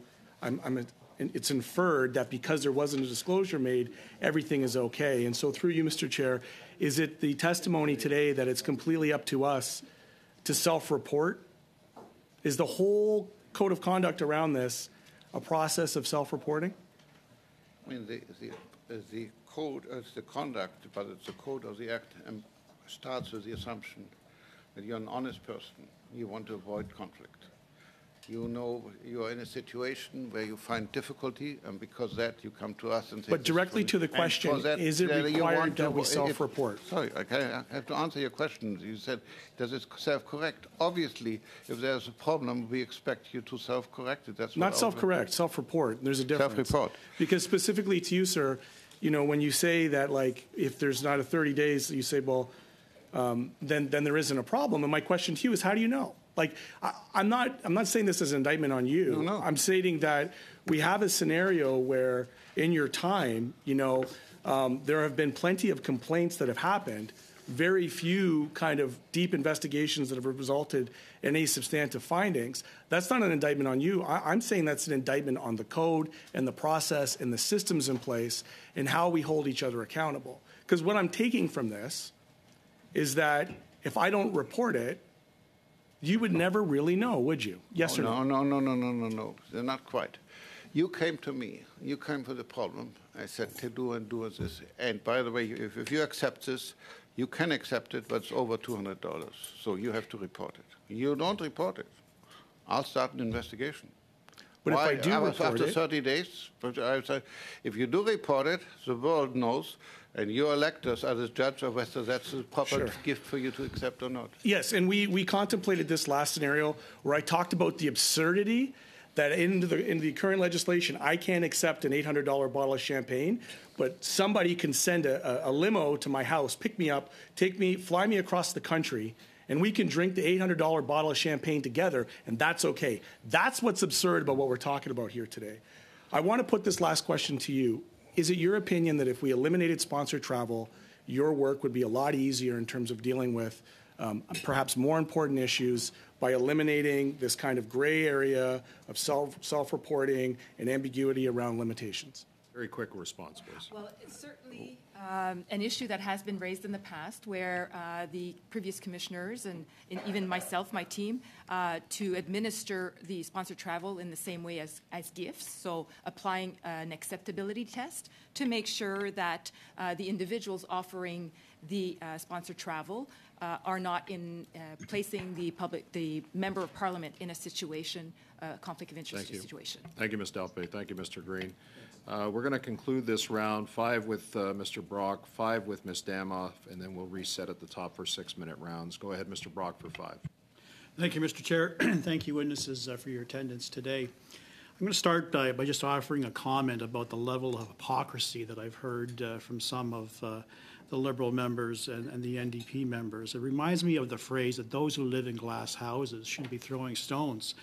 S7: it's inferred that because there wasn't a disclosure made, everything is okay. And so through you, Mr. Chair, is it the testimony today that it's completely up to us to self-report? Is the whole code of conduct around this a process of self-reporting?
S3: I mean, the code is the conduct, but it's the code of the act and starts with the assumption that you're an honest person. You want to avoid conflict. You know you are in a situation where you find difficulty, and because of that you come to us and say...
S7: But directly to the question, is it required that we self-report?
S3: Sorry, I have to answer your question. You said, does it self-correct? Obviously, if there's a problem, we expect you to self-correct it. That's
S7: not self-correct, self-report. There's a difference.
S3: Self-report.
S7: Because specifically to you, sir, you know, when you say that, like, if there's not a 30 days, you say, well, then there isn't a problem. And my question to you is, how do you know? Like, I'm not saying this as an indictment on you.
S3: No.
S7: I'm stating that we have a scenario where, in your time, you know, there have been plenty of complaints that have happened, very few kind of deep investigations that have resulted in any substantive findings. That's not an indictment on you. I'm saying that's an indictment on the code and the process and the systems in place and how we hold each other accountable. Because what I'm taking from this is that if I don't report it, you would never really know, would you? Yes or no?
S3: No. They're not quite. You came to me. You came for the problem. I said, to do this. And by the way, if you accept this, you can accept it, but it's over $200. So you have to report it. You don't report it, I'll start an investigation.
S7: But
S3: Why?
S7: if I do report
S3: after
S7: it...
S3: 30 days, but I said, if you do report it, the world knows, and you elect us as a judge of whether that's a proper gift for you to accept or not.
S7: Yes, and we contemplated this last scenario where I talked about the absurdity that in the current legislation, I can't accept an $800 bottle of champagne, but somebody can send a limo to my house, pick me up, fly me across the country, and we can drink the $800 bottle of champagne together, and that's okay. That's what's absurd about what we're talking about here today. I want to put this last question to you. Is it your opinion that if we eliminated sponsored travel, your work would be a lot easier in terms of dealing with perhaps more important issues by eliminating this kind of gray area of self-reporting and ambiguity around limitations?
S1: Very quick response, please.
S5: Well, it's certainly an issue that has been raised in the past where the previous commissioners and even myself, my team, to administer the sponsored travel in the same way as gifts, so applying an acceptability test to make sure that the individuals offering the sponsored travel are not placing the member of parliament in a situation, conflict of interest situation.
S1: Thank you, Ms. Delpe. Thank you, Mr. Green. We're going to conclude this round, 5 with Mr. Brock, 5 with Ms. Damoff, and then we'll reset at the top for 6-minute rounds. Go ahead, Mr. Brock, for 5.
S8: Thank you, Mr. Chair. Thank you, witnesses, for your attendance today. I'm going to start by just offering a comment about the level of hypocrisy that I've heard from some of the Liberal members and the NDP members. It reminds me of the phrase that those who live in glass houses should be throwing stones.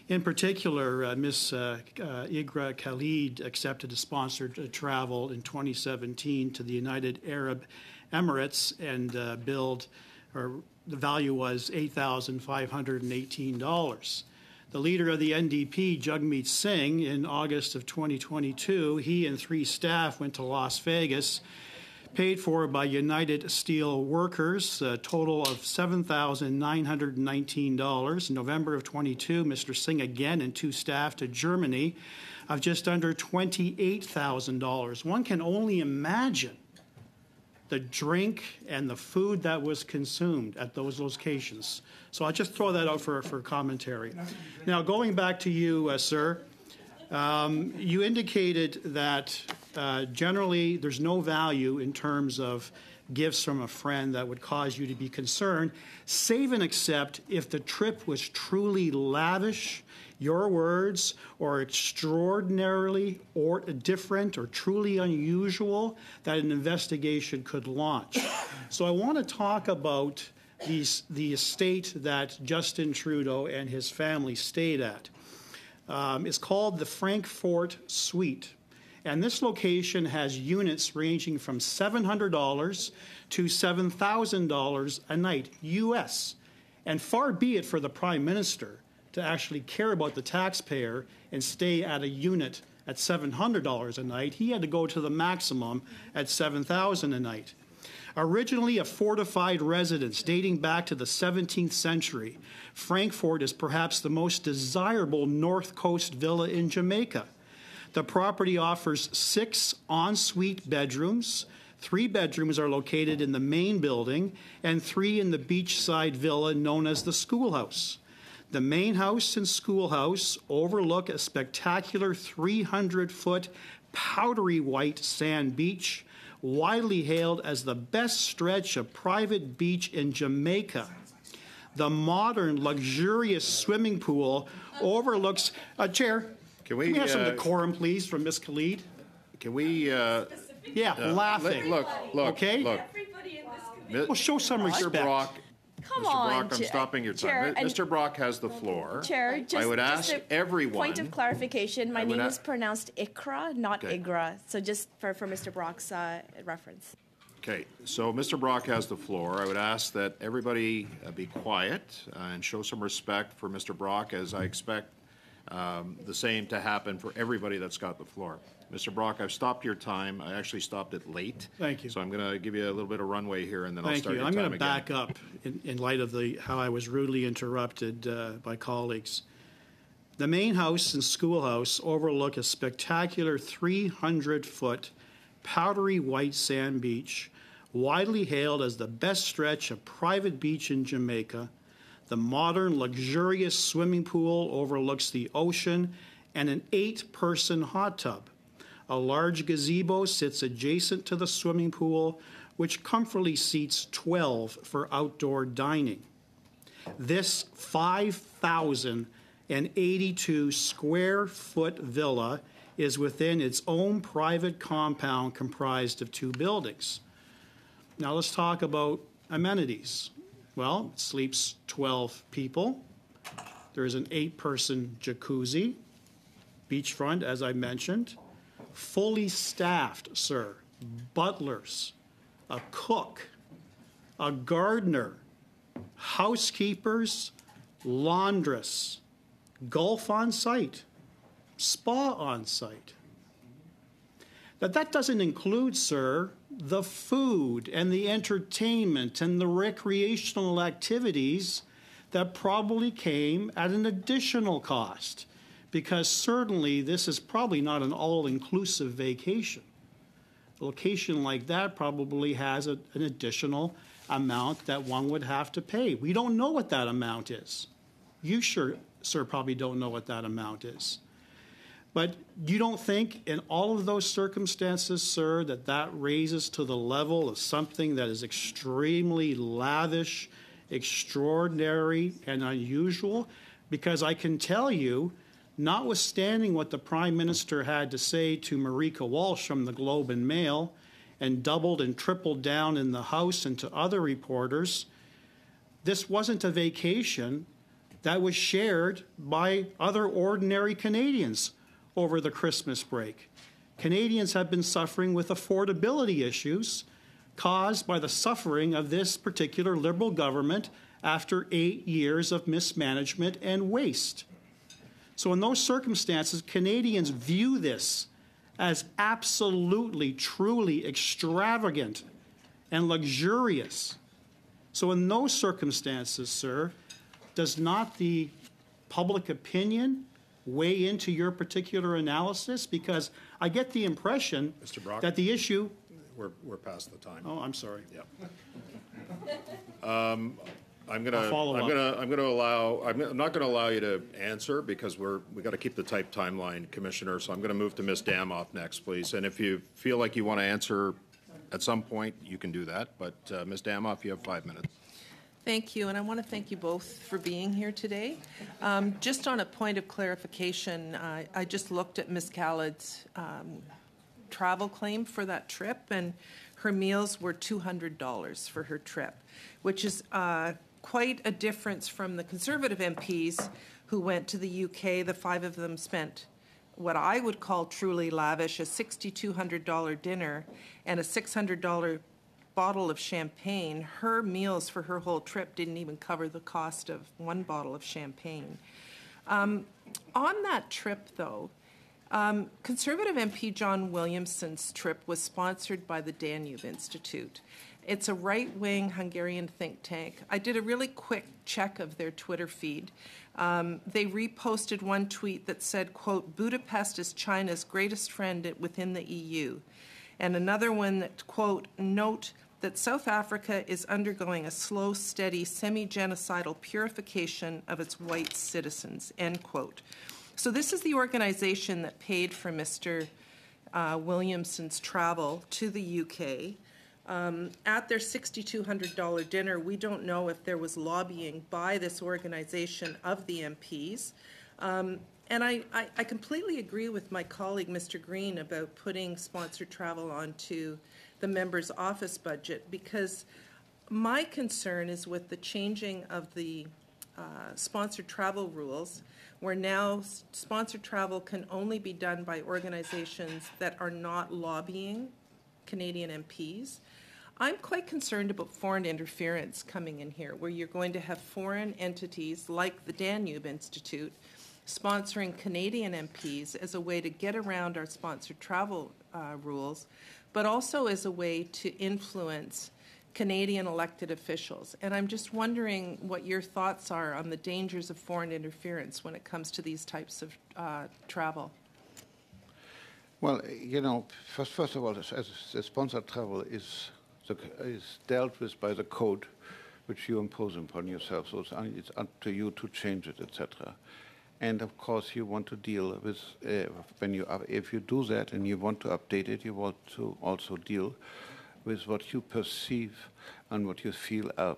S8: In particular, Ms. Igra Khalid accepted a sponsored travel in 2017 to the United Arab Emirates and billed, or the value was $8,518. The leader of the NDP, Jagmeet Singh, in August of 2022, he and 3 staff went to Las Vegas, paid for by United Steel Workers, a total of $7,919. In November of 22, Mr. Singh again and 2 staff to Germany of just under $28,000. One can only imagine the drink and the food that was consumed at those locations. So I'll just throw that out for commentary. Now, going back to you, sir, you indicated that generally there's no value in terms of gifts from a friend that would cause you to be concerned, save and except if the trip was truly lavish, your words, or extraordinarily or different or truly unusual, that an investigation could launch. So I want to talk about the estate that Justin Trudeau and his family stayed at. It's called the Frankfort Suite. And this location has units ranging from $700 to $7,000 a night, U.S. And far be it for the Prime Minister to actually care about the taxpayer and stay at a unit at $700 a night. He had to go to the maximum at $7,000 a night. Originally a fortified residence dating back to the 17th century, Frankfort is perhaps the most desirable North Coast villa in Jamaica. The property offers 6 ensuite bedrooms. 3 bedrooms are located in the main building and 3 in the beachside villa known as the schoolhouse. The main house and schoolhouse overlook a spectacular 300-foot powdery white sand beach, widely hailed as the best stretch of private beach in Jamaica. The modern, luxurious swimming pool overlooks a chair. Can we have some decorum, please, from Ms. Khalid?
S1: Can we?
S8: Laughing.
S1: Look.
S8: Okay.
S1: Look.
S8: Well, show some respect.
S1: Mr. Brock.
S4: Come
S1: Mr.
S4: on,
S1: Brock, I'm stopping your
S4: Chair,
S1: time. Mr. Brock has the floor.
S4: Chair, just,
S1: I would ask
S4: just a
S1: everyone.
S4: Point of clarification: my name is pronounced Ikra, not
S1: Okay.
S4: Igra. So just for Mr. Brock's reference.
S1: Okay, so Mr. Brock has the floor. I would ask that everybody be quiet and show some respect for Mr. Brock, as I expect the same to happen for everybody that's got the floor. Mr. Brock, I've stopped your time. I actually stopped it late.
S8: Thank you.
S1: So I'm going to give you a little bit of runway here, and then I'll
S8: Thank
S1: start
S8: you.
S1: your
S8: I'm
S1: time
S8: going to
S1: again.
S8: back up in light of how I was rudely interrupted by colleagues. The main house and schoolhouse overlook a spectacular 300-foot powdery white sand beach, widely hailed as the best stretch of private beach in Jamaica. The modern, luxurious swimming pool overlooks the ocean and an 8-person hot tub. A large gazebo sits adjacent to the swimming pool, which comfortably seats 12 for outdoor dining. This 5,082 square foot villa is within its own private compound comprised of 2 buildings. Now let's talk about amenities. Well, it sleeps 12 people. There is an 8-person jacuzzi, beachfront, as I mentioned. Fully staffed, sir, butlers, a cook, a gardener, housekeepers, laundress, golf on site, spa on site. Now, that doesn't include, sir, the food and the entertainment and the recreational activities that probably came at an additional cost. Because certainly this is probably not an all-inclusive vacation. A location like that probably has an additional amount that one would have to pay. We don't know what that amount is. You sure, sir, probably don't know what that amount is. But you don't think in all of those circumstances, sir, that raises to the level of something that is extremely lavish, extraordinary, and unusual? Because I can tell you notwithstanding what the Prime Minister had to say to Marika Walsh from the Globe and Mail, and doubled and tripled down in the House and to other reporters, this wasn't a vacation that was shared by other ordinary Canadians over the Christmas break. Canadians have been suffering with affordability issues caused by the suffering of this particular Liberal government after 8 years of mismanagement and waste. So in those circumstances, Canadians view this as absolutely, truly extravagant and luxurious. So in those circumstances, sir, does not the public opinion weigh into your particular analysis? Because I get the impression
S1: Mr. Brock?
S8: that the issue...
S1: We're past the time.
S8: Oh, I'm sorry.
S1: Yeah. I'm not going to allow you to answer because we got to keep the tight timeline, Commissioner. So I'm going to move to Ms. Damoff next, please. And if you feel like you want to answer at some point, you can do that. But Ms. Damoff, you have 5 minutes.
S10: Thank you, and I want to thank you both for being here today. Just on a point of clarification, I just looked at Ms. Khaled's travel claim for that trip, and her meals were $200 for her trip, which is quite a difference from the Conservative MPs who went to the UK. The 5 of them spent what I would call truly lavish, a $6,200 dinner and a $600 bottle of champagne. Her meals for her whole trip didn't even cover the cost of 1 bottle of champagne. On that trip, though, Conservative MP John Williamson's trip was sponsored by the Danube Institute. It's a right-wing Hungarian think tank. I did a really quick check of their Twitter feed. They reposted one tweet that said, quote, "Budapest is China's greatest friend within the EU." And another one that, quote, "Note that South Africa is undergoing a slow, steady, semi-genocidal purification of its white citizens," end quote. So this is the organization that paid for Mr. Williamson's travel to the UK. At their $6,200 dinner, we don't know if there was lobbying by this organization of the MPs. And I completely agree with my colleague, Mr. Green, about putting sponsored travel onto the member's office budget, because my concern is with the changing of the sponsored travel rules, where now sponsored travel can only be done by organizations that are not lobbying Canadian MPs. I'm quite concerned about foreign interference coming in here, where you're going to have foreign entities like the Danube Institute sponsoring Canadian MPs as a way to get around our sponsored travel rules, but also as a way to influence Canadian elected officials. And I'm just wondering what your thoughts are on the dangers of foreign interference when it comes to these types of travel.
S3: Well, you know, first of all, as sponsored travel is dealt with by the code which you impose upon yourself. So it's up to you to change it, etc. And of course, you want to deal with if you do that and you want to update it, you want to also deal with what you perceive and what you feel are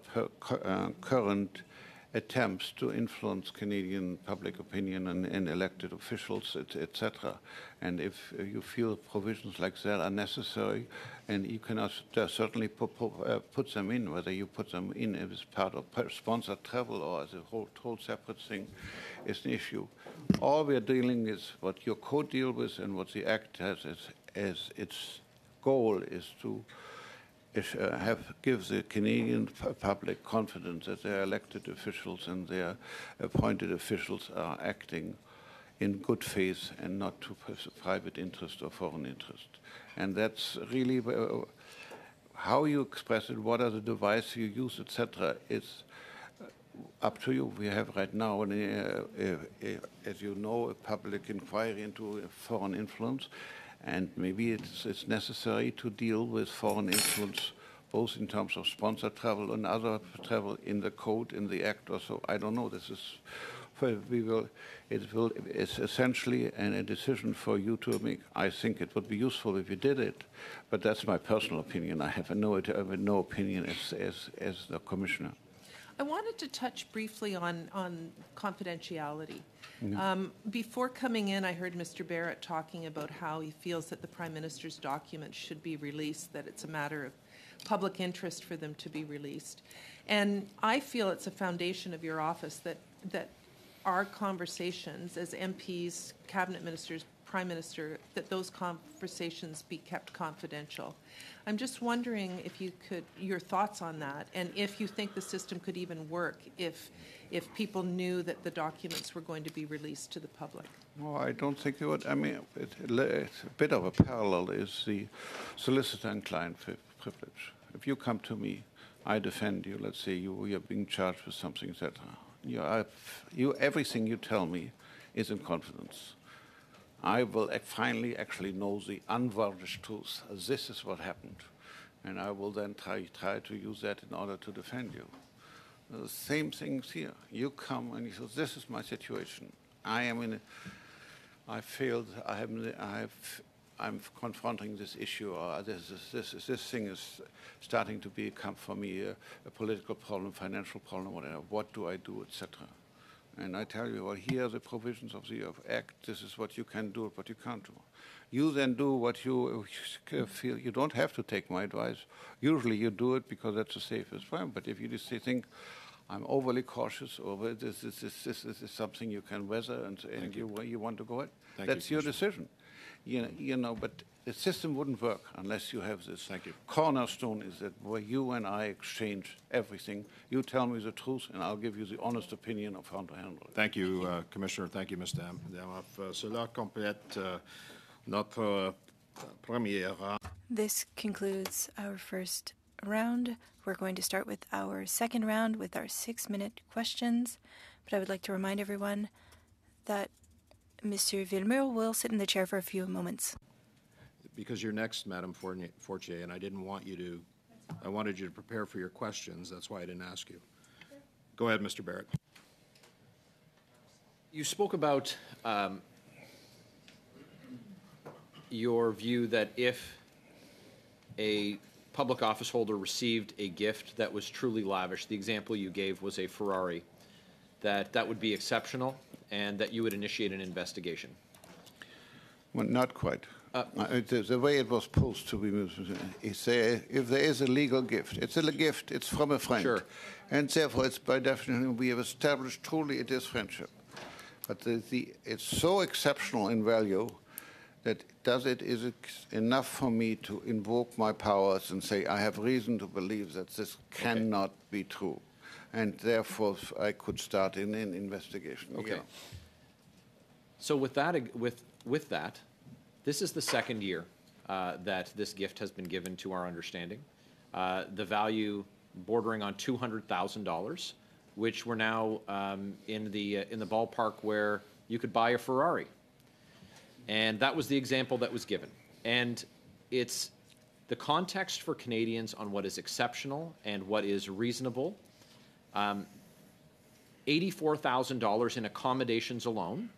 S3: current attempts to influence Canadian public opinion and elected officials, etc. And if you feel provisions like that are necessary, and you can certainly put them in, whether you put them in as part of sponsored travel or as a whole separate thing, is an issue. All we're dealing is what your code deal with and what the Act has as its goal is to give the Canadian public confidence that their elected officials and their appointed officials are acting in good faith and not to private interest or foreign interest. And that's really how you express it, what are the devices you use, etc. It's up to you. We have right now, as you know, a public inquiry into foreign influence. And maybe it's necessary to deal with foreign influence, both in terms of sponsored travel and other travel in the code, in the Act or so. I don't know. This is, it's essentially a decision for you to make. I think it would be useful if you did it, but that's my personal opinion. I have no opinion as the Commissioner.
S10: I wanted to touch briefly on confidentiality. Before coming in, I heard Mr. Barrett talking about how he feels that the Prime Minister's documents should be released, that it's a matter of public interest for them to be released. And I feel it's a foundation of your office that our conversations as MPs, cabinet ministers, Prime Minister, that those conversations be kept confidential. I'm just wondering if you could, your thoughts on that, and if you think the system could even work if people knew that the documents were going to be released to the public.
S3: No, I don't think it would. I mean, it's a bit of a parallel is the solicitor and client privilege. If you come to me, I defend you. Let's say you're being charged with something, etc. Everything you tell me is in confidence. I will finally actually know the unvarnished truth. This is what happened. And I will then try to use that in order to defend you. The same things here. You come and you say, this is my situation. I failed, I'm confronting this issue, or this thing is starting to become for me a political problem, financial problem, whatever. What do I do, etc.? And I tell you, well, here are the provisions of the Act. This is what you can do, what you can't do. You then do what you feel. You don't have to take my advice. Usually you do it because that's the safest way. But if you just think, I'm overly cautious, or this is something you can weather and you want to go ahead, that's your decision. You know, but the system wouldn't work unless you have this.
S1: Thank you.
S3: Cornerstone is that where you and I exchange everything. You tell me the truth, and I'll give you the honest opinion of how to handle it.
S1: Thank you, Commissioner. Thank you, Mr. Damhoff. Cela complète notre première round.
S6: This concludes our first round. We're going to start with our second round with our 6-minute questions. But I would like to remind everyone that Mr. Villemur will sit in the chair for a few moments.
S1: Because you're next, Madam Fortier, and I didn't want you to, I wanted you to prepare for your questions. That's why I didn't ask you. Go ahead, Mr. Barrett.
S2: You spoke about your view that if a public office holder received a gift that was truly lavish, the example you gave was a Ferrari, that would be exceptional and that you would initiate an investigation.
S3: Well, not quite. The way it was supposed to be, is if there is a legal gift, it's a gift, it's from a friend.
S2: Sure.
S3: And therefore, it's by definition, we have established truly it is friendship. But it's so exceptional in value that is it enough for me to invoke my powers and say, I have reason to believe that this cannot be true. And therefore, I could start an investigation.
S2: Okay.
S3: Yeah.
S2: So with that, this is the second year that this gift has been given to our understanding. The value bordering on $200,000, which we're now in the ballpark where you could buy a Ferrari. And that was the example that was given. And it's the context for Canadians on what is exceptional and what is reasonable. $84,000 in accommodations alone.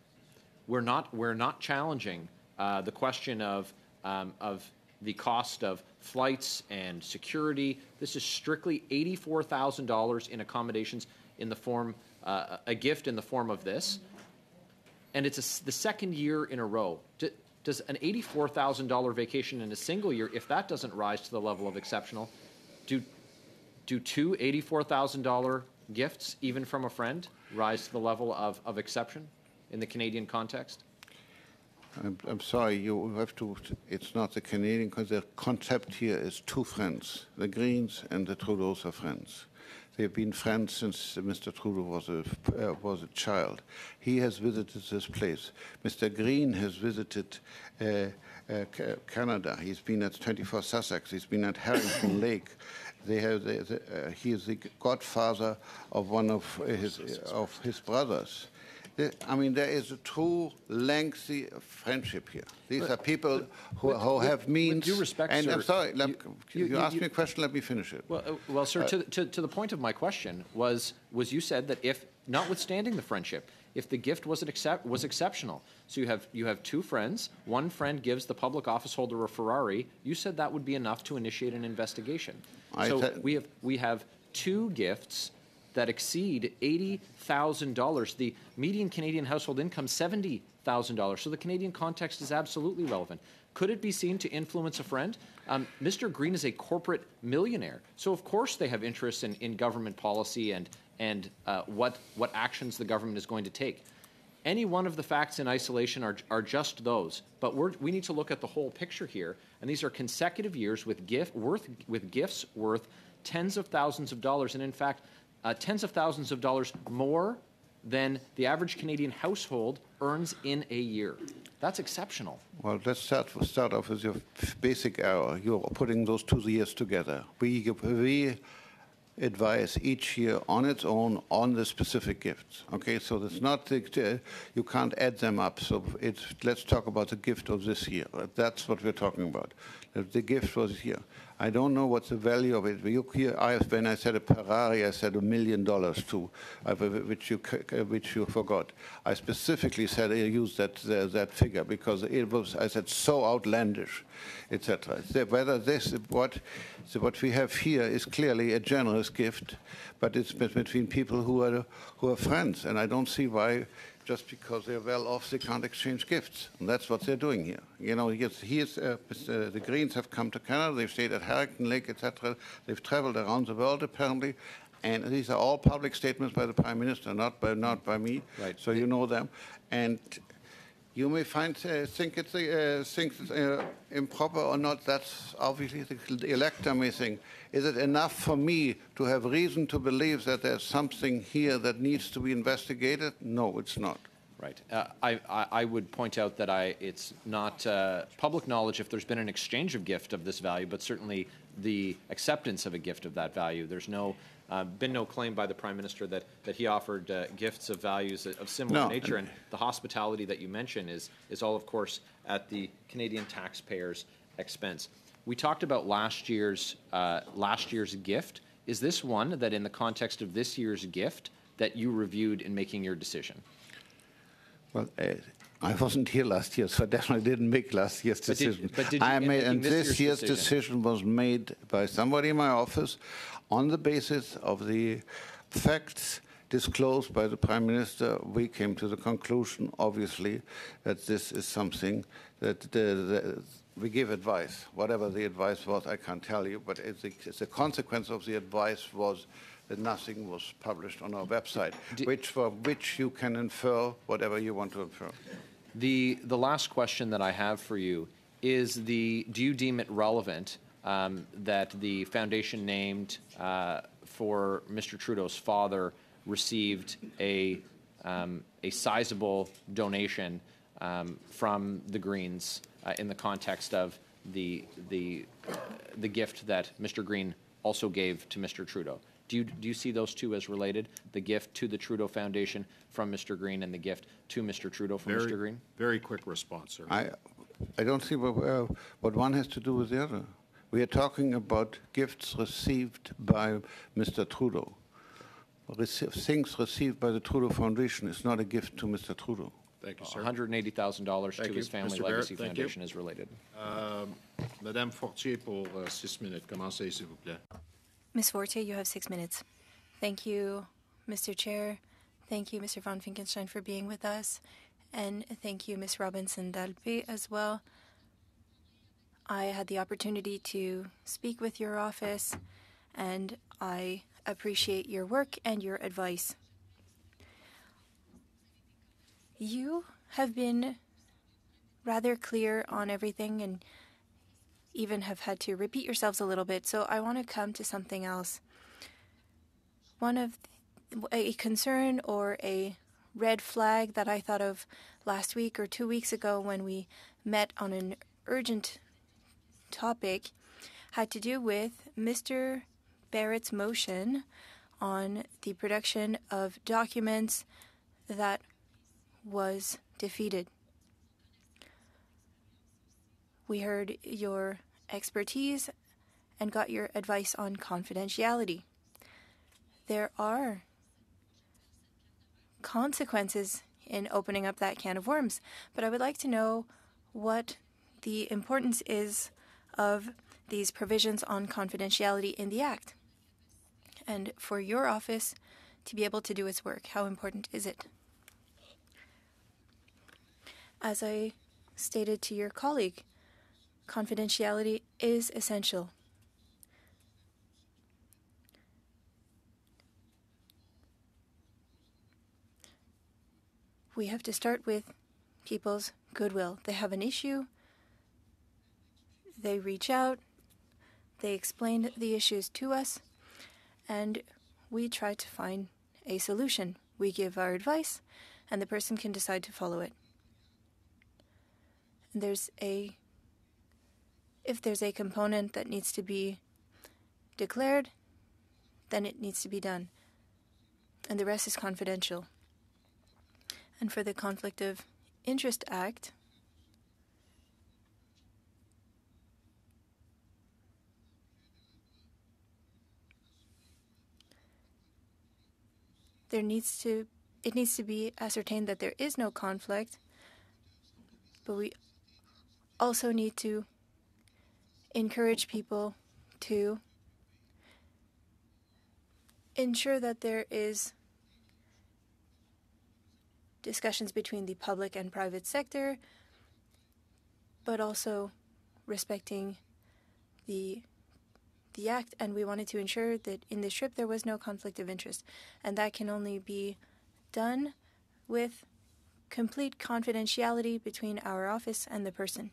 S2: We're not challenging the question of the cost of flights and security. This is strictly $84,000 in accommodations in the form a gift in the form of this, and it's the second year in a row. Does an $84,000 vacation in a single year, if that doesn't rise to the level of exceptional, do two $84,000 gifts, even from a friend, rise to the level of exception in the Canadian context?
S3: I'm sorry, you have to, it's not the Canadian concept. The concept here is two friends. The Greens and the Trudeaus are friends. They've been friends since Mr. Trudeau was a child. He has visited this place. Mr. Green has visited Canada. He's been at 24 Sussex. He's been at Harrington Lake. He is the godfather of one of his brothers. I mean, there is a true lengthy friendship here. These are people who have means.
S2: With due respect,
S3: and
S2: sir,
S3: I'm sorry, you asked me a question, let me finish it.
S2: Well, sir, to the point of my question was you said that if, notwithstanding the friendship, if the gift was exceptional, so you have two friends, one friend gives the public office holder a Ferrari, you said that would be enough to initiate an investigation. So we have two gifts that exceed $80,000. The median Canadian household income, $70,000. So the Canadian context is absolutely relevant. Could it be seen to influence a friend? Mr. Green is a corporate millionaire, so of course they have interests in government policy and what actions the government is going to take. Any one of the facts in isolation are just those, but we need to look at the whole picture here, and these are consecutive years with gifts worth tens of thousands of dollars, and in fact, tens of thousands of dollars more than the average Canadian household earns in a year. That's exceptional.
S3: Well, let's start off with your basic error. You're putting those 2 years together. We advise each year on its own on the specific gifts. Okay, so it's not you can't add them up. So let's talk about the gift of this year. That's what we're talking about. The gift was here. I don't know what the value of it. When I said a Ferrari, I said $1 million too, which you forgot. I specifically said I used that figure because it was, I said, so outlandish, etc. Whether what we have here is clearly a generous gift, but it's between people who are friends, and I don't see why. Just because they're well off, they can't exchange gifts. And that's what they're doing here. You know, the Greens have come to Canada, they've stayed at Harrington Lake, etc. They've traveled around the world, apparently. And these are all public statements by the Prime Minister, not by me. Right. So you know them. And you may think it's improper or not. That's obviously the elector may think. Is it enough for me to have reason to believe that there's something here that needs to be investigated? No, it's not.
S2: Right. I would point out that it's not public knowledge if there's been an exchange of gift of this value, but certainly the acceptance of a gift of that value. There's been no claim by the Prime Minister that he offered gifts of values of similar nature, and the hospitality that you mention is all, of course, at the Canadian taxpayers' expense. We talked about last year's gift. Is this one that, in the context of this year's gift, that you reviewed in making your decision?
S3: Well, I wasn't here last year, so I definitely didn't make last year's decision. And this year's decision was made by somebody in my office on the basis of the facts disclosed by the Prime Minister. We came to the conclusion, obviously, that this is something that we give advice. Whatever the advice was, I can't tell you, but it's a consequence of the advice was that nothing was published on our website, for which you can infer whatever you want to infer.
S2: The last question that I have for you is do you deem it relevant that the foundation named for Mr. Trudeau's father received a sizable donation from the Greens in the context of the gift that Mr. Green also gave to Mr. Trudeau? Do you see those two as related? The gift to the Trudeau Foundation from Mr. Green and the gift to Mr. Trudeau from Mr. Green?
S1: Very quick response, sir.
S3: I don't see what one has to do with the other. We are talking about gifts received by Mr. Trudeau. Things received by the Trudeau Foundation is not a gift to Mr. Trudeau.
S2: Thank you, sir. $180,000 to his family legacy foundation is related.
S1: Madame Fortier pour 6 minutes. Commencez, s'il vous plaît.
S6: Ms. Fortier, you have 6 minutes. Thank you, Mr. Chair. Thank you, Mr. von Finkenstein, for being with us. And thank you, Ms. Robinson-Dalpe, as well. I had the opportunity to speak with your office, and I appreciate your work and your advice. You have been rather clear on everything and even have had to repeat yourselves a little bit, so I want to come to something else. A concern or a red flag that I thought of last week or 2 weeks ago when we met on an urgent topic had to do with Mr. Barrett's motion on the production of documents that was defeated. We heard your expertise and got your advice on confidentiality. There are consequences in opening up that can of worms, but I would like to know what the importance is of these provisions on confidentiality in the Act. And for your office to be able to do its work, how important is it? As I stated to your colleague, confidentiality is essential. We have to start with people's goodwill. They have an issue, they reach out, they explain the issues to us, and we try to find a solution. We give our advice, and the person can decide to follow it. If there's a component that needs to be declared, then it needs to be done, and the rest is confidential. And for the Conflict of Interest Act, it needs to be ascertained that there is no conflict, but we also need to encourage people to ensure that there is discussions between the public and private sector, but also respecting the act. And we wanted to ensure that in this trip there was no conflict of interest, and that can only be done with complete confidentiality between our office and the person.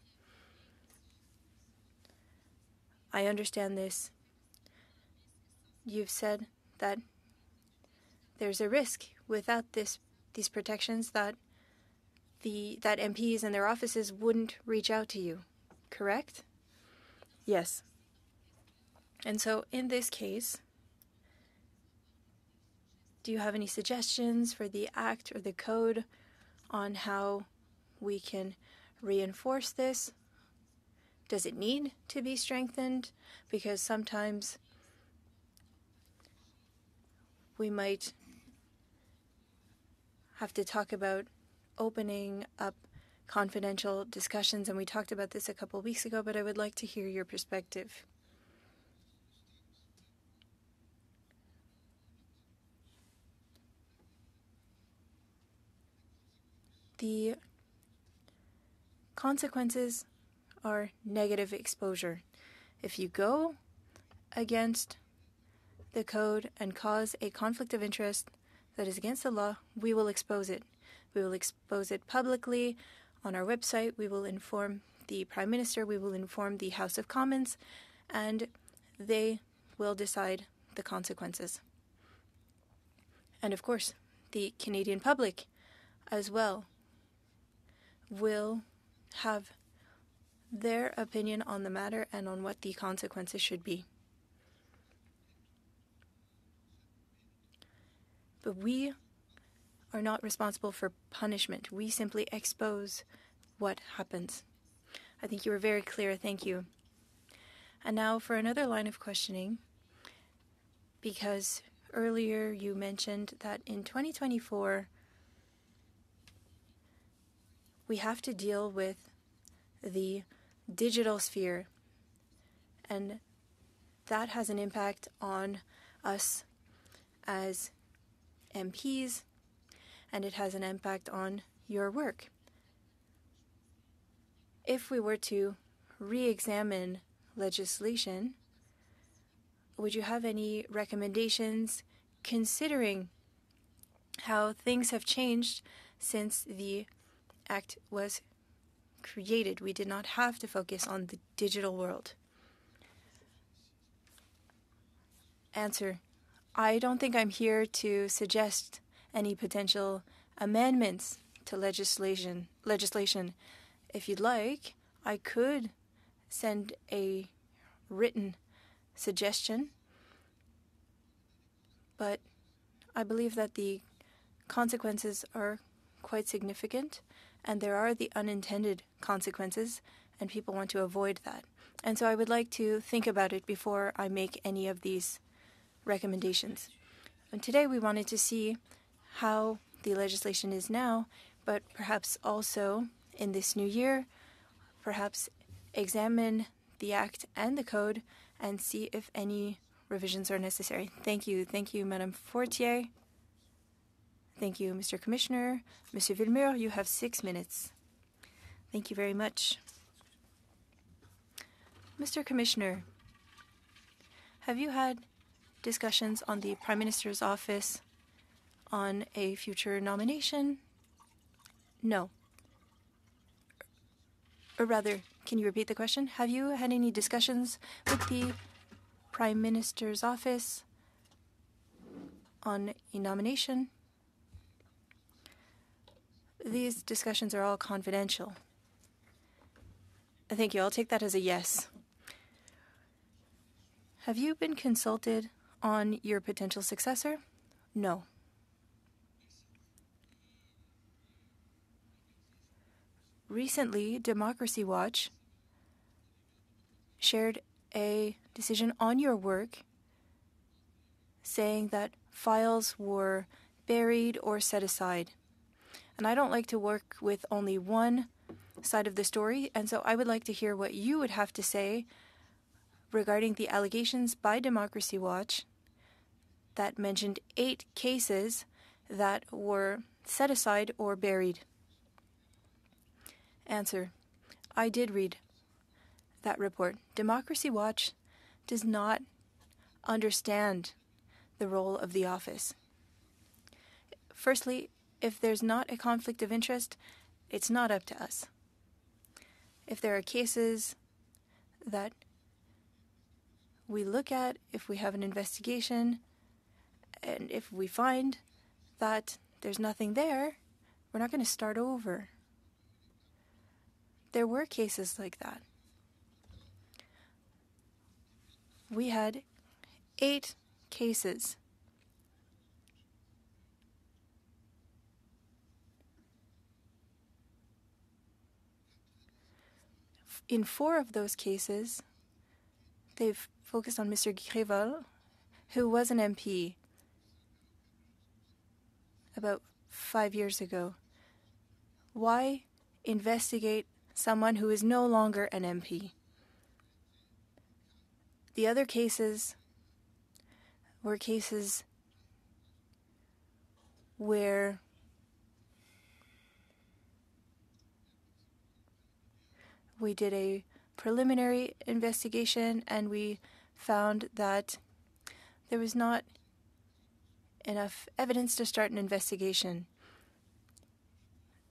S6: I understand this. You've said that there's a risk without these protections that MPs and their offices wouldn't reach out to you, correct? Yes. And so in this case, do you have any suggestions for the Act or the Code on how we can reinforce this? Does it need to be strengthened? Because sometimes we might have to talk about opening up confidential discussions, and we talked about this a couple weeks ago, but I would like to hear your perspective. The consequences are negative exposure. If you go against the code and cause a conflict of interest that is against the law, we will expose it. We will expose it publicly on our website. We will inform the Prime Minister. We will inform the House of Commons, and they will decide the consequences. And of course, the Canadian public as well will have their opinion on the matter and on what the consequences should be. But we are not responsible for punishment. We simply expose what happens. I think you were very clear. Thank you. And now for another line of questioning, because earlier you mentioned that in 2024, we have to deal with the digital sphere, and that has an impact on us as MPs, and it has an impact on your work. If we were to re-examine legislation, would you have any recommendations considering how things have changed since the Act was created? We did not have to focus on the digital world. Answer: I don't think I'm here to suggest any potential amendments to legislation. If you'd like, I could send a written suggestion, but I believe that the consequences are quite significant, and there are the unintended consequences, and people want to avoid that. And so I would like to think about it before I make any of these recommendations. And today we wanted to see how the legislation is now, but perhaps also in this new year, perhaps examine the Act and the Code and see if any revisions are necessary. Thank you. Thank you, Madame Fortier. Thank you, Mr. Commissioner. Monsieur Villemur, you have 6 minutes. Thank you very much. Mr. Commissioner, have you had discussions on the Prime Minister's office on a future nomination? No. Or rather, can you repeat the question? Have you had any discussions with the Prime Minister's office on a nomination? These discussions are all confidential. Thank you. I'll take that as a yes. Have you been consulted on your potential successor? No. Recently, Democracy Watch shared a decision on your work saying that files were buried or set aside. And I don't like to work with only one side of the story, and so I would like to hear what you would have to say regarding the allegations by Democracy Watch that mentioned 8 cases that were set aside or buried. Answer: I did read that report. Democracy Watch does not understand the role of the office. Firstly, if there's not a conflict of interest, it's not up to us. If there are cases that we look at, if we have an investigation, and if we find that there's nothing there, we're not going to start over. There were cases like that. We had 8 cases. In 4 of those cases, they've focused on Mr. Gréval, who was an MP about 5 years ago. Why investigate someone who is no longer an MP? The other cases were cases where we did a preliminary investigation and we found that there was not enough evidence to start an investigation.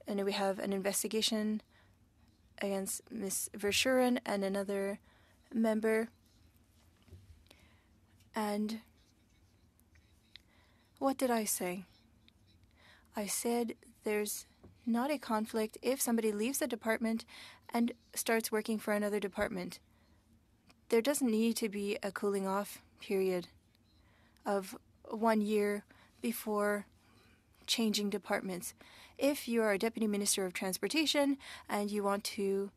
S6: And we have an investigation against Ms. Verschuren and another member. And what did I say? I said there's not a conflict if somebody leaves the department and starts working for another department. There doesn't need to be a cooling off period of 1 year before changing departments. If you are a Deputy Minister of Transportation and you want to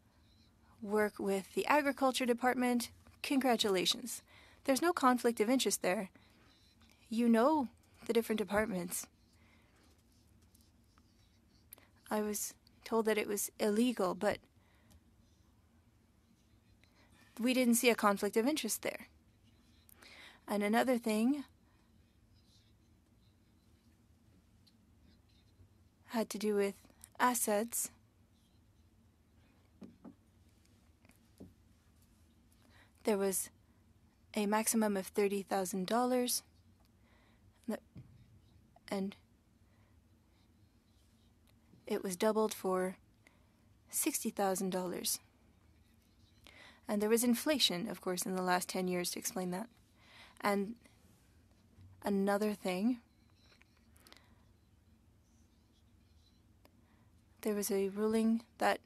S6: work with the Agriculture Department, congratulations. There's no conflict of interest there. You know the different departments. I was told that it was illegal, but we didn't see a conflict of interest there. And another thing had to do with assets. There was a maximum of $30,000, and it was doubled for $60,000. And there was inflation, of course, in the last 10 years to explain that. And another thing, there was a ruling that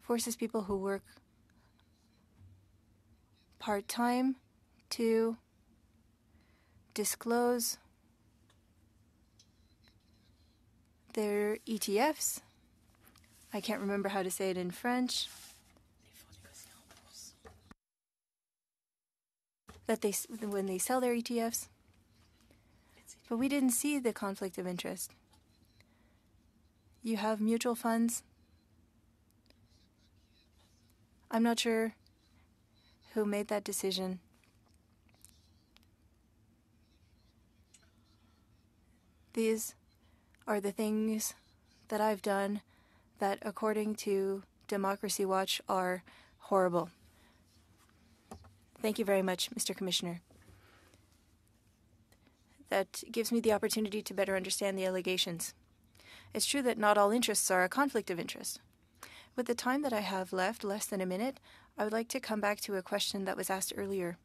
S6: forces people who work part-time to disclose their ETFs. I can't remember how to say it in French. That when they sell their ETFs. But we didn't see the conflict of interest. You have mutual funds. I'm not sure who made that decision. These are the things that I've done that, according to Democracy Watch, are horrible. Thank you very much, Mr. Commissioner. That gives me the opportunity to better understand the allegations. It's true that not all interests are a conflict of interest. With the time that I have left, less than a minute, I would like to come back to a question that was asked earlier.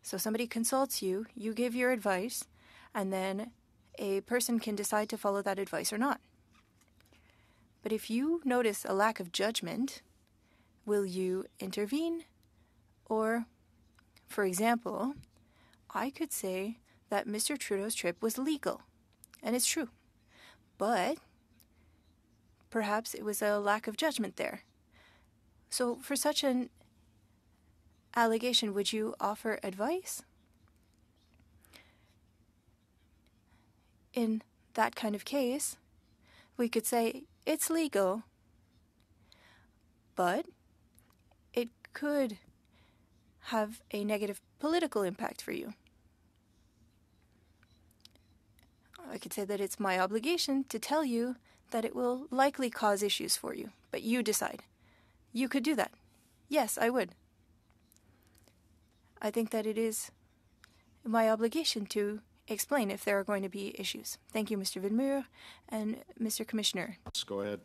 S6: So somebody consults you, you give your advice, and then a person can decide to follow that advice or not. But if you notice a lack of judgment, will you intervene? Or, for example, I could say that Mr. Trudeau's trip was legal, and it's true. But perhaps it was a lack of judgment there. So for such an allegation, would you offer advice? In that kind of case, we could say it's legal, but it could have a negative political impact for you. I could say that it's my obligation to tell you that it will likely cause issues for you, but you decide. You could do that. Yes, I would. I think that it is my obligation to explain if there are going to be issues. Thank you, Mr. Villemure and Mr. Commissioner.
S1: Go ahead.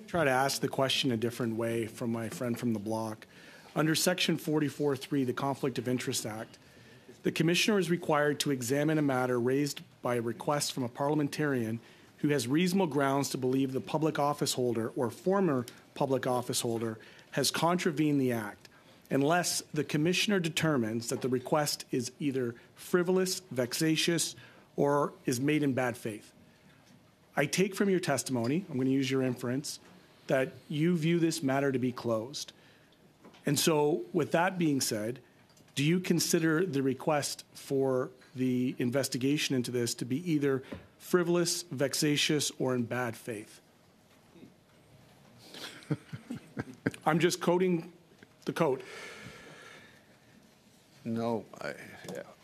S7: Try to ask the question a different way from my friend from the block. Under Section 44.3, the Conflict of Interest Act, the Commissioner is required to examine a matter raised by a request from a parliamentarian who has reasonable grounds to believe the public office holder or former public office holder has contravened the Act, unless the Commissioner determines that the request is either frivolous, vexatious, or is made in bad faith. I take from your testimony, I'm going to use your inference, that you view this matter to be closed. And so, with that being said, do you consider the request for the investigation into this to be either frivolous, vexatious, or in bad faith? I'm just quoting the code.
S3: No,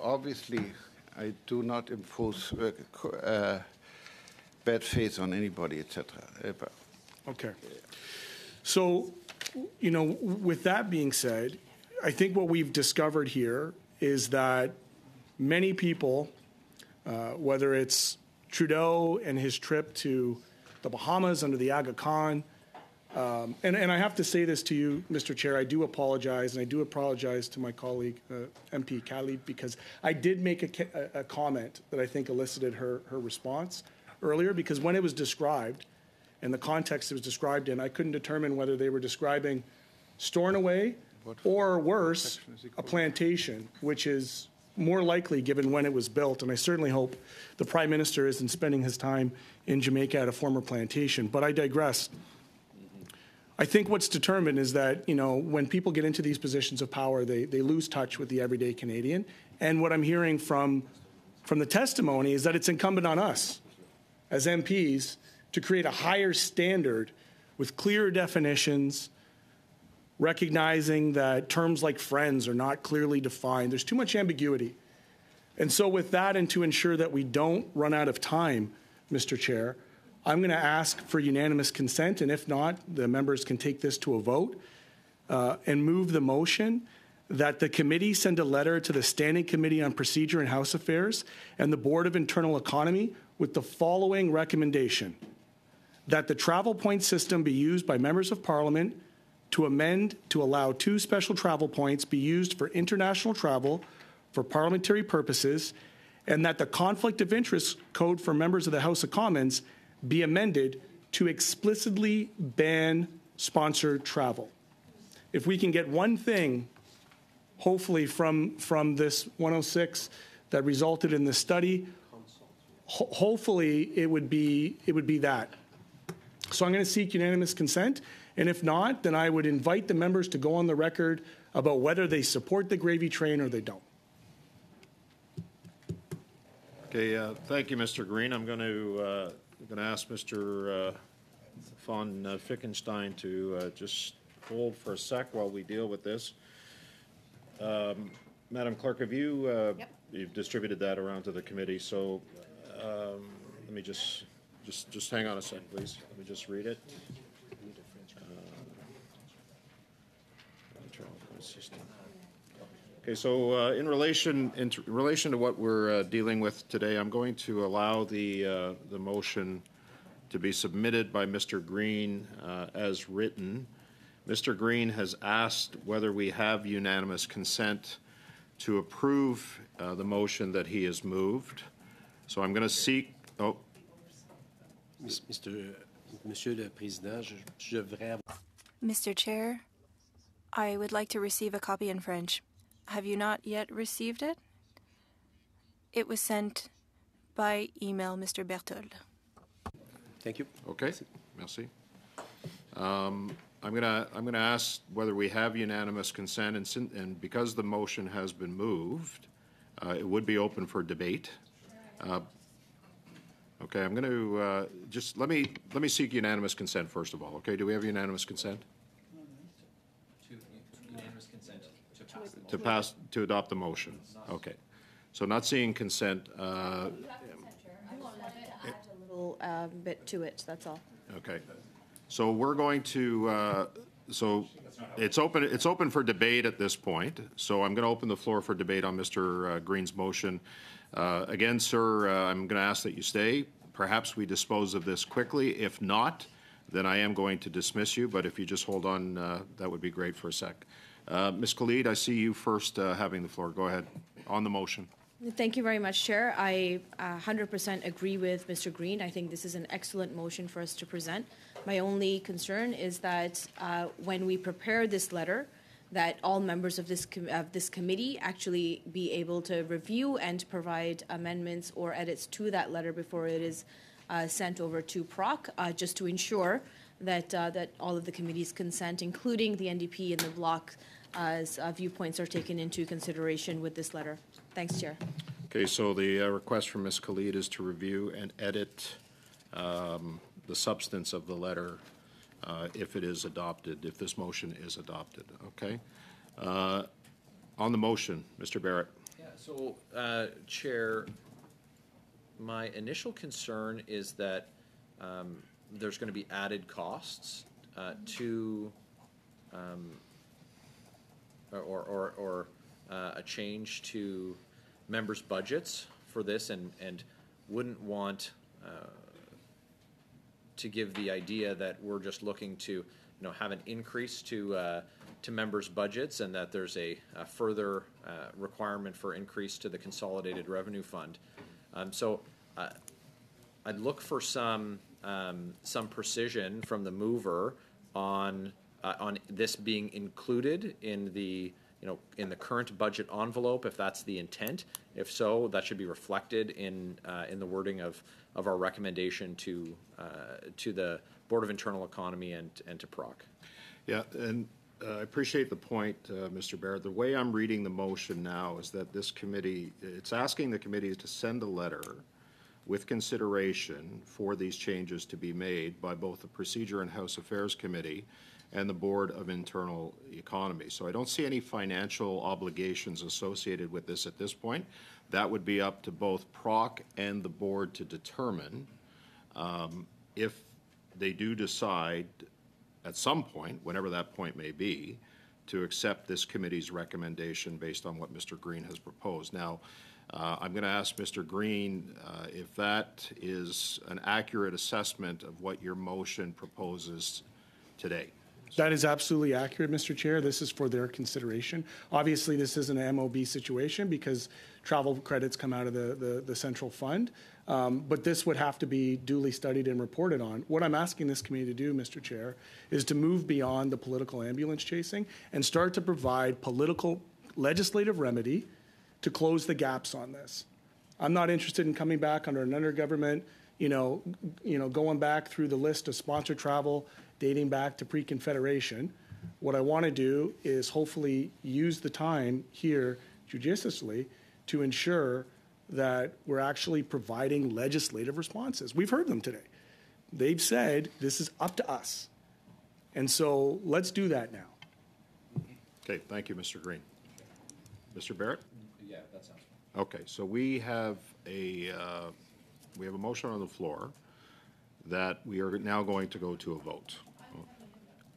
S3: obviously, I do not impose bad faith on anybody, etc.
S7: Okay. So, you know, with that being said, I think what we've discovered here is that many people, whether it's Trudeau and his trip to the Bahamas under the Aga Khan, and I have to say this to you, Mr. Chair, I do apologize, and I do apologize to my colleague, MP Khalid, because I did make a comment that I think elicited her response earlier, because when it was described, and the context it was described in, I couldn't determine whether they were describing storing away or worse, a plantation, which is more likely given when it was built. And I certainly hope the Prime Minister isn't spending his time in Jamaica at a former plantation. But I digress. I think what's determined is that, you know, when people get into these positions of power, they lose touch with the everyday Canadian. And what I'm hearing from the testimony is that it's incumbent on us as MPs to create a higher standard with clearer definitions, recognizing that terms like friends are not clearly defined. There's too much ambiguity. And so with that, and to ensure that we don't run out of time, Mr. Chair, I'm going to ask for unanimous consent, and if not, the members can take this to a vote and move the motion that the committee send a letter to the Standing Committee on Procedure and House Affairs and the Board of Internal Economy with the following recommendation: that the travel point system be used by members of Parliament to amend to allow 2 special travel points be used for international travel for parliamentary purposes, and that the Conflict of Interest Code for members of the House of Commons be amended to explicitly ban sponsored travel. If we can get one thing, hopefully, from this 106 that resulted in this study, hopefully it would be that. So I'm going to seek unanimous consent, and if not, then I would invite the members to go on the record about whether they support the gravy train or they don't.
S1: Okay, thank you, Mr. Green. I'm going to ask Mr. von Fickenstein to just hold for a sec while we deal with this. Madam Clerk, have you you've distributed that around to the committee? So let me just hang on a sec, please. Let me just read it. Okay, so in relation to what we're dealing with today, I'm going to allow the motion to be submitted by Mr. Green as written. Mr. Green has asked whether we have unanimous consent to approve the motion that he has moved. So I'm going to seek. Oh,
S11: Monsieur le Président, je voudrais.
S6: Mr. Chair, I would like to receive a copy in French. Have you not yet received it? It was sent by email, Mr. Berthold.
S11: Thank you.
S1: okay. Merci. I'm gonna ask whether we have unanimous consent, and because the motion has been moved, it would be open for debate. Okay, I'm going to just let me seek unanimous consent first of all. Okay, do we have unanimous consent?
S2: Unanimous consent
S1: to adopt the motion. Okay, so not seeing consent.
S4: I want to add a little bit to it. That's all.
S1: Okay, so we're going to. So it's open for debate at this point. So I'm going to open the floor for debate on Mr. Green's motion. Again, sir, I'm going to ask that you stay. Perhaps we dispose of this quickly. If not, then I am going to dismiss you. But if you just hold on, that would be great for a sec. Ms. Khalid, I see you first having the floor. Go ahead on the motion.
S4: Thank you very much, Chair. I 100% agree with Mr. Green. I think this is an excellent motion for us to present. My only concern is that when we prepare this letter, that all members of this committee actually be able to review and provide amendments or edits to that letter before it is sent over to PROC, just to ensure that that all of the committee's consent, including the NDP and the Bloc, viewpoints are taken into consideration with this letter. Thanks, Chair.
S1: Okay, so the request from Ms. Khalid is to review and edit the substance of the letter if it is adopted, if this motion is adopted. Okay. On the motion, Mr. Barrett.
S2: Yeah, so, Chair, my initial concern is that there's going to be added costs to or a change to members' budgets for this, and wouldn't want to give the idea that we're just looking to, have an increase to members' budgets, and that there's a further requirement for increase to the Consolidated Revenue Fund. So I'd look for some precision from the mover on this being included in the in the current budget envelope, if that's the intent. If so, that should be reflected in the wording of our recommendation to the Board of Internal Economy and to PROC.
S1: Yeah, and I appreciate the point, Mr. Barrett. The way I'm reading the motion now is that this committee, it's asking the committee to send a letter with consideration for these changes to be made by both the Procedure and House Affairs Committee and the Board of Internal Economy. So I don't see any financial obligations associated with this at this point. That would be up to both PROC and the board to determine if they do decide at some point, whenever that point may be, to accept this committee's recommendation based on what Mr. Green has proposed. Now, I'm going to ask Mr. Green if that is an accurate assessment of what your motion proposes today.
S7: That is absolutely accurate, Mr. Chair. This is for their consideration. Obviously, this isn't an MOB situation because travel credits come out of the central fund, but this would have to be duly studied and reported on. What I'm asking this committee to do, Mr. Chair, is to move beyond the political ambulance chasing and start to provide political legislative remedy to close the gaps on this. I'm not interested in coming back under another government, going back through the list of sponsored travel dating back to pre-Confederation. What I want to do is hopefully use the time here judiciously to ensure that we're actually providing legislative responses. We've heard them today. They've said this is up to us. And so let's do that now.
S1: Okay, thank you, Mr. Green. Mr. Barrett?
S2: Yeah, that sounds
S1: fine. Okay, so we have a we have a motion on the floor that we are now going to go to a vote.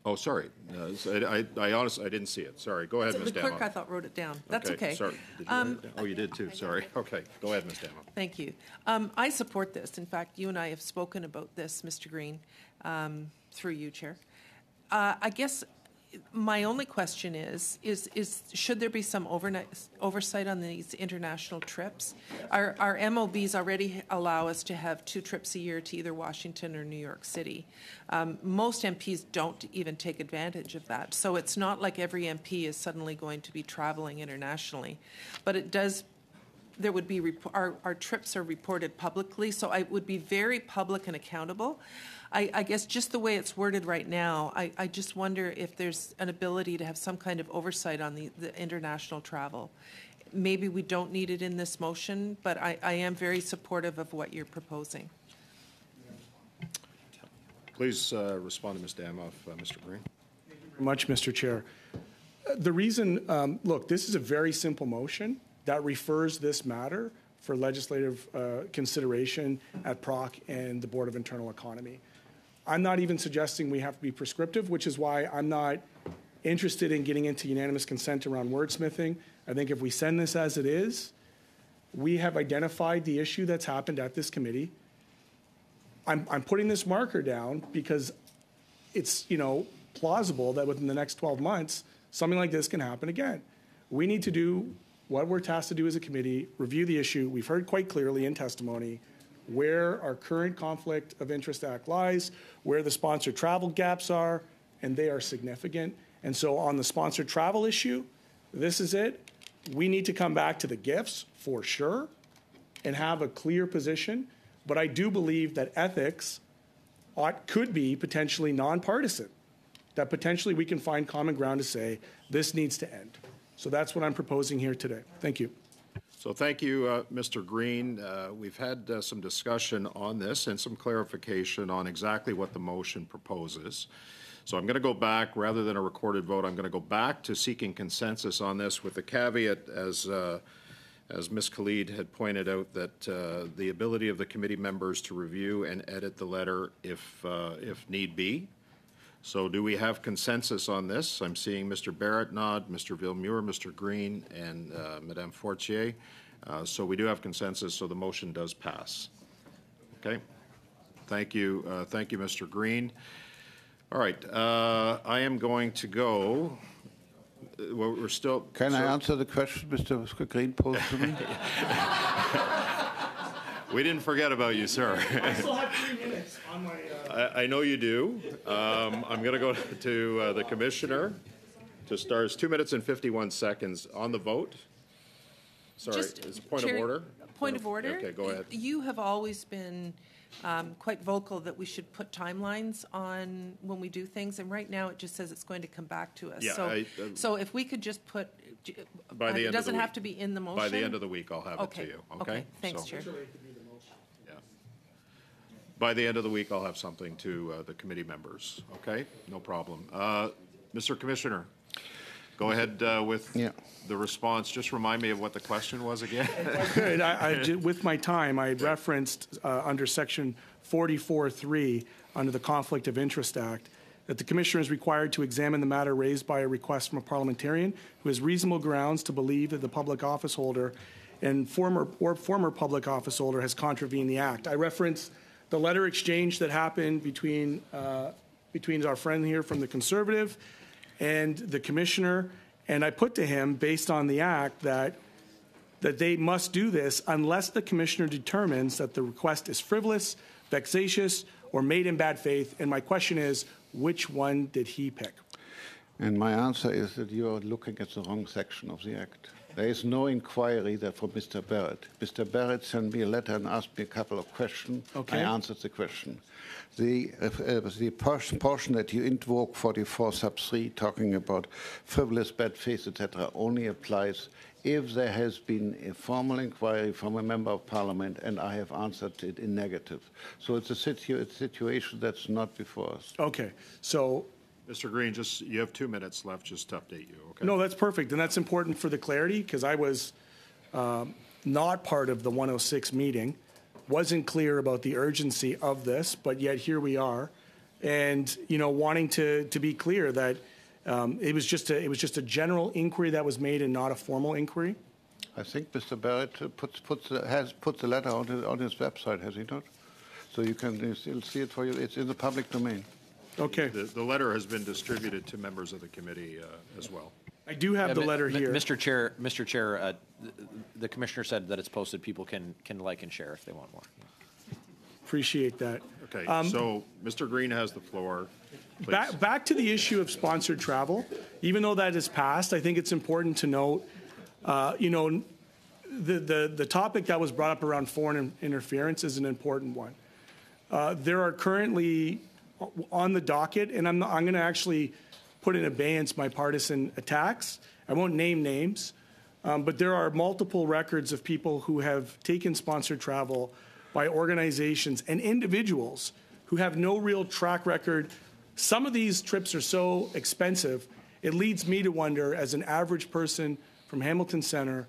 S1: Oh, sorry. I honestly, I didn't see it. Sorry. Go ahead, Ms.
S10: The
S1: Damo.
S10: clerk, I thought, wrote it down. That's okay.
S1: Sorry. Did you write it down? Oh, you did too. Sorry. Okay. Go ahead, Ms. Damo.
S10: Thank you. I support this. In fact, you and I have spoken about this, Mr. Green, through you, Chair. I guess my only question is should there be some oversight on these international trips? Our MOBs already allow us to have 2 trips a year to either Washington or New York City. Most MPs don't even take advantage of that. So it's not like every MP is suddenly going to be traveling internationally. But it does, there would be, our trips are reported publicly, so I would be very public and accountable. I guess just the way it's worded right now, I just wonder if there's an ability to have some kind of oversight on the international travel. Maybe we don't need it in this motion, but I am very supportive of what you're proposing.
S1: Please respond to Ms. Damoff, Mr. Green.
S7: Thank you very much, Mr. Chair. The reason, look, this is a very simple motion that refers this matter for legislative consideration at PROC and the Board of Internal Economy. I'm not even suggesting we have to be prescriptive, which is why I'm not interested in getting into unanimous consent around wordsmithing. I think if we send this as it is, we have identified the issue that's happened at this committee. I'm putting this marker down because it's, plausible that within the next 12 months, something like this can happen again. We need to do what we're tasked to do as a committee, review the issue. We've heard quite clearly in testimony where our current Conflict of Interest Act lies, where the sponsored travel gaps are, and they are significant. And so on the sponsored travel issue, this is it. We need to come back to the gifts for sure and have a clear position. But I do believe that ethics could be potentially nonpartisan, that potentially we can find common ground to say this needs to end. So that's what I'm proposing here today. Thank you.
S1: So thank you, Mr. Green. We've had some discussion on this and some clarification on exactly what the motion proposes. So I'm going to go back, rather than a recorded vote, I'm going to go back to seeking consensus on this with the caveat, as Ms. Khalid had pointed out, that the ability of the committee members to review and edit the letter if need be. So do we have consensus on this? I'm seeing Mr. Barrett nod, Mr. Villemure, Mr. Green, and Madame Fortier. So we do have consensus, so the motion does pass. Okay. Thank you, Mr. Green. All right. I am going to go. Well, we're still.
S3: Can I answer the question Mr. Green posed to me?
S1: We didn't forget about you, sir.
S7: I still have 3 minutes on my...
S1: I know you do. I'm going to go to the commissioner to start. It's 2 minutes and 51 seconds on the vote. Sorry, it's a point of order?
S10: Point of order?
S1: Okay, go ahead.
S10: You have always been quite vocal that we should put timelines on when we do things, and right now it just says it's going to come back to us.
S1: Yeah,
S10: so if we could just put,
S1: by the end
S10: it doesn't
S1: of the
S10: have
S1: week.
S10: to be in the motion.
S1: By the end of the week, I'll have it to you. Okay.
S10: Thanks,
S1: So,
S10: Chair.
S1: yeah. By the end of the week, I'll have something to the committee members. Okay, no problem. Mr. Commissioner, go ahead with the response. Just remind me of what the question was again.
S7: With my time, I referenced under Section 44.3 under the Conflict of Interest Act that the Commissioner is required to examine the matter raised by a request from a parliamentarian who has reasonable grounds to believe that the public office holder and former public office holder has contravened the Act. I referenced the letter exchange that happened between our friend here from the Conservative and the Commissioner, and I put to him, based on the Act, that they must do this unless the Commissioner determines that the request is frivolous, vexatious, or made in bad faith. And my question is, which one did he pick?
S3: And my answer is that you are looking at the wrong section of the Act. There is no inquiry there for Mr. Barrett. Mr. Barrett sent me a letter and asked me a couple of questions.
S7: Okay.
S3: I answered the question. The portion that you invoke 44 sub 3, talking about frivolous, bad faith, etc., only applies if there has been a formal inquiry from a member of parliament and I have answered it in negative. So it's a situation that's not before us.
S7: Okay, so...
S1: Mr. Green, you have 2 minutes left just to update you, okay?
S7: No, that's perfect, and that's important for the clarity, because I was not part of the 106 meeting. wasn't clear about the urgency of this, but yet here we are, and wanting to be clear that it was just a general inquiry that was made and not a formal inquiry.
S3: I think Mr. Barrett has put the letter on his website, has he not? So you can still see it for you. It's in the public domain.
S7: Okay.
S1: The letter has been distributed to members of the committee as well.
S7: I do have the letter here.
S2: Mr. Chair, the commissioner said that it's posted. People can like and share if they want more.
S7: Appreciate that.
S1: Okay, so Mr. Green has the floor.
S7: Back to the issue of sponsored travel. Even though that is passed, I think it's important to note, the topic that was brought up around foreign interference is an important one. There are currently on the docket, and I'm going to actually put in abeyance my partisan attacks. I won't name names, but there are multiple records of people who have taken sponsored travel by organizations and individuals who have no real track record. Some of these trips are so expensive, it leads me to wonder, as an average person from Hamilton Centre,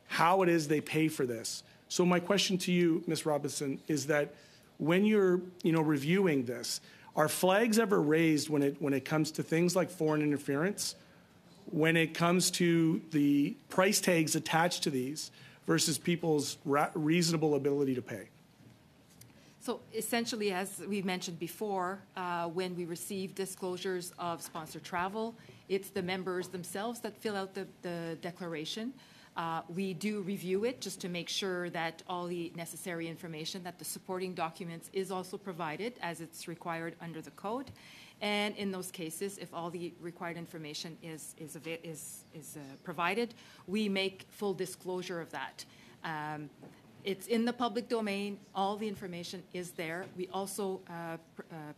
S7: how it is they pay for this. So my question to you, Ms. Robinson, is that when you're reviewing this, are flags ever raised when it comes to things like foreign interference, when it comes to the price tags attached to these versus people's reasonable ability to pay?
S5: So essentially, as we mentioned before, when we receive disclosures of sponsored travel, it's the members themselves that fill out the declaration. We do review it just to make sure that all the necessary information, that the supporting documents is also provided as it's required under the code. And in those cases, if all the required information is provided, we make full disclosure of that. It's in the public domain. All the information is there. We also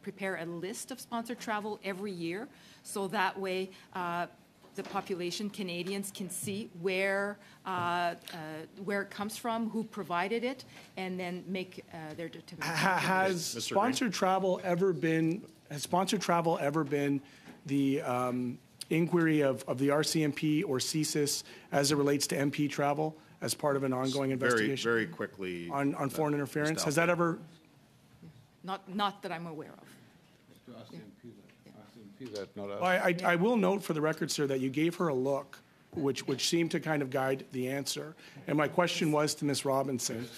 S5: prepare a list of sponsored travel every year, so that way the population, Canadians, can see where it comes from, who provided it, and then make their determination.
S7: Has sponsored travel ever been the inquiry of the RCMP or CSIS as it relates to MP travel as part of an ongoing investigation?
S1: Very quickly.
S7: On foreign interference? Has that ever?
S5: Not that I'm aware of.
S7: I will note for the record, sir, that you gave her a look which seemed to kind of guide the answer. And my question was to Ms. Robinson,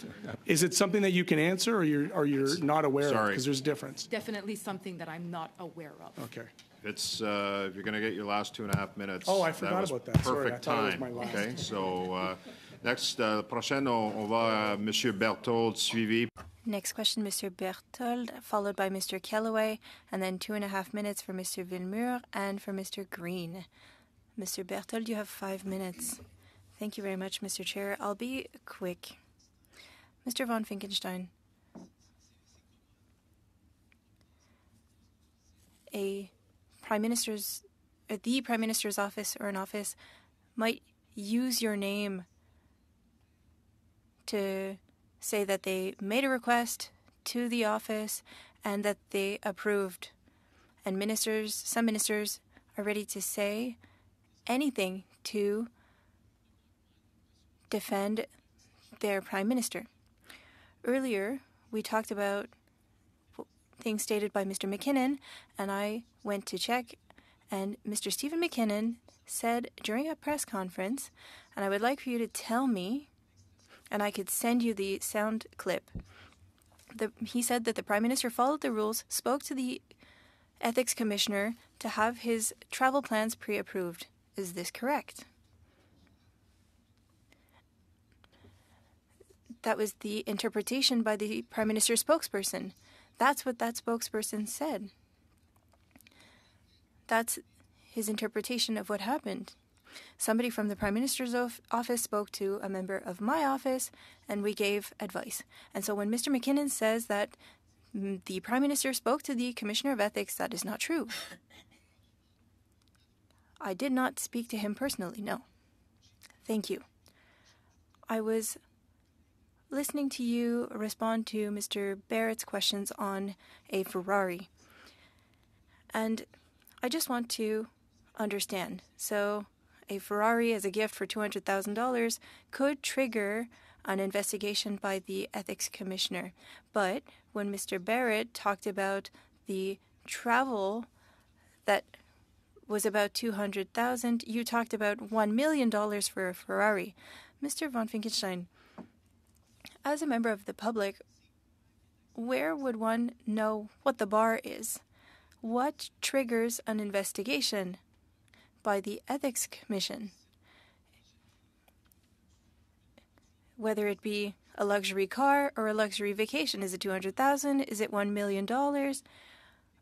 S7: is it something that you can answer or you're not aware of? Because there's a difference.
S5: Definitely something that I'm not aware of.
S7: Okay.
S1: It's if you're going to get your last 2.5 minutes.
S7: Oh, I forgot about that.
S1: Perfect
S7: Sorry, I thought
S1: time.
S7: it was my last.
S1: Okay, so next, prochaine, on va Monsieur Berthold, suivi.
S6: Next question, Mr. Berthold, followed by Mr. Kellaway, and then 2.5 minutes for Mr. Villemur and for Mr. Green. Mr. Berthold, you have 5 minutes. Thank you very much, Mr. Chair. I'll be quick. Mr. von Finkenstein, the Prime Minister's office or an office might use your name to say that they made a request to the office and that they approved. And some ministers are ready to say anything to defend their Prime Minister. Earlier, we talked about things stated by Mr. McKinnon, and I went to check, and Mr. Stephen McKinnon said during a press conference, and I would like for you to tell me, and I could send you the sound clip. He said that the Prime Minister followed the rules, spoke to the Ethics Commissioner to have his travel plans pre-approved. Is this correct? That was the interpretation by the Prime Minister's spokesperson. That's what that spokesperson said. That's his interpretation of what happened. Somebody from the Prime Minister's office spoke to a member of my office, and we gave advice. And so when Mr. McKinnon says that the Prime Minister spoke to the Commissioner of Ethics, that is not true. I did not speak to him personally, no. Thank you. I was listening to you respond to Mr. Barrett's questions on a Ferrari. And I just want to understand. So a Ferrari as a gift for $200,000 could trigger an investigation by the Ethics Commissioner. But when Mr. Barrett talked about the travel that was about $200,000, you talked about $1 million for a Ferrari. Mr. von Finkenstein, as a member of the public, where would one know what the bar is? What triggers an investigation by the Ethics Commission? Whether it be a luxury car or a luxury vacation. Is it $200,000? Is it $1 million?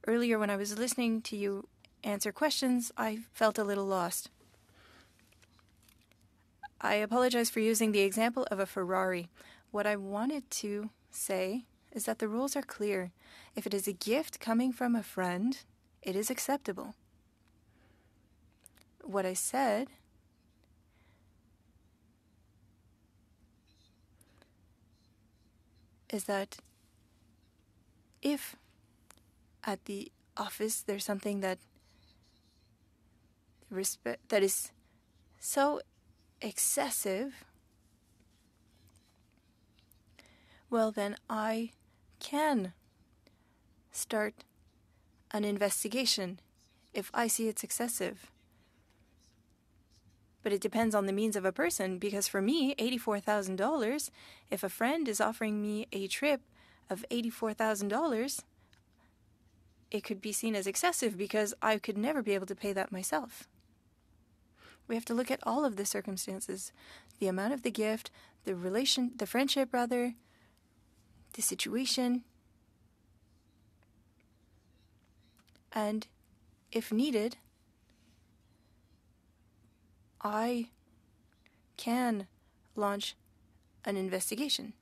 S6: Earlier, when I was listening to you answer questions, I felt a little lost. I apologize for using the example of a Ferrari. What I wanted to say is that the rules are clear. If it is a gift coming from a friend, it is acceptable. What I said is that if at the office there's something that is so excessive, well, then I can start an investigation if I see it's excessive. But it depends on the means of a person, because for me, $84,000, if a friend is offering me a trip of $84,000, it could be seen as excessive because I could never be able to pay that myself. We have to look at all of the circumstances, the amount of the gift, the friendship, the situation, and if needed, I can launch an investigation.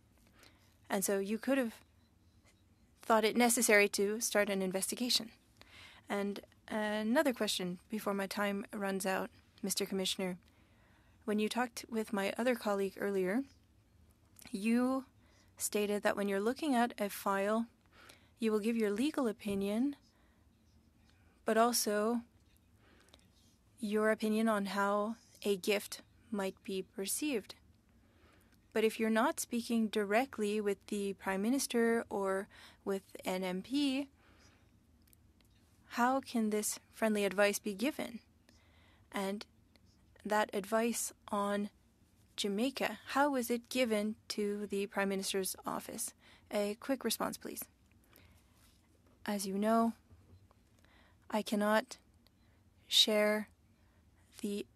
S6: And so you could have thought it necessary to start an investigation. And another question before my time runs out, Mr. Commissioner. When you talked with my other colleague earlier, you stated that when you're looking at a file, you will give your legal opinion, but also your opinion on how a gift might be perceived. But if you're not speaking directly with the Prime Minister or with an MP, how can this friendly advice be given? And that advice on Jamaica, how was it given to the Prime Minister's office? A quick response, please. As you know, I cannot share the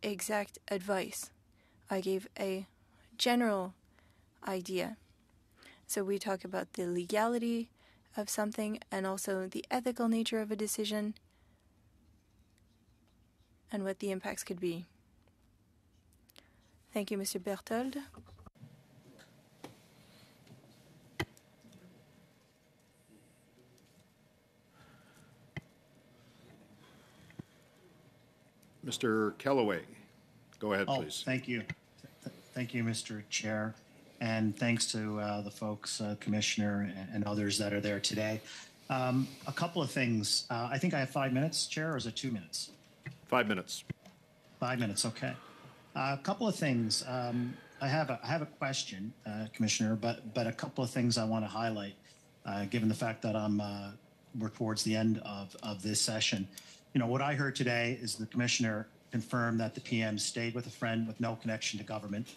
S6: exact advice. I gave a general idea. So we talk about the legality of something and also the ethical nature of a decision and what the impacts could be. Thank you, Mr. Berthold.
S1: Mr. Kellaway, go ahead, please.
S12: Thank you. Thank you, Mr. Chair. And thanks to the folks, Commissioner and others that are there today. A couple of things. I think I have 5 minutes, Chair, or is it 2 minutes?
S1: 5 minutes.
S12: 5 minutes, okay. A couple of things. I have a question, Commissioner, but a couple of things I want to highlight, given the fact that we're towards the end of this session. You know, what I heard today is the Commissioner confirmed that the PM stayed with a friend with no connection to government.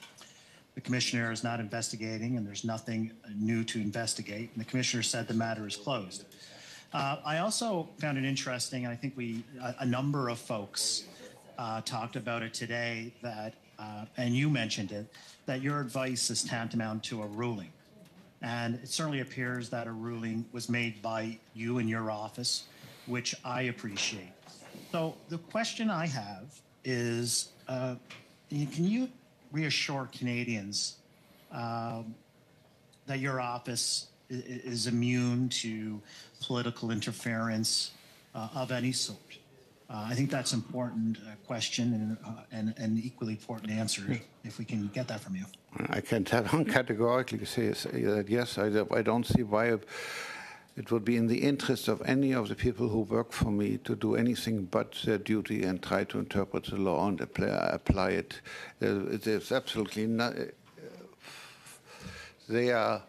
S12: The Commissioner is not investigating, and there's nothing new to investigate. And the Commissioner said the matter is closed. I also found it interesting, and I think a number of folks talked about it today, that, and you mentioned it, that your advice is tantamount to a ruling. And it certainly appears that a ruling was made by you and your office, which I appreciate. So the question I have is, can you reassure Canadians that your office is immune to political interference of any sort? I think that's an important question and an equally important answer, if we can get that from you.
S3: I can categorically say that yes, I don't see why it would be in the interest of any of the people who work for me to do anything but their duty and try to interpret the law and apply it. There's absolutely They are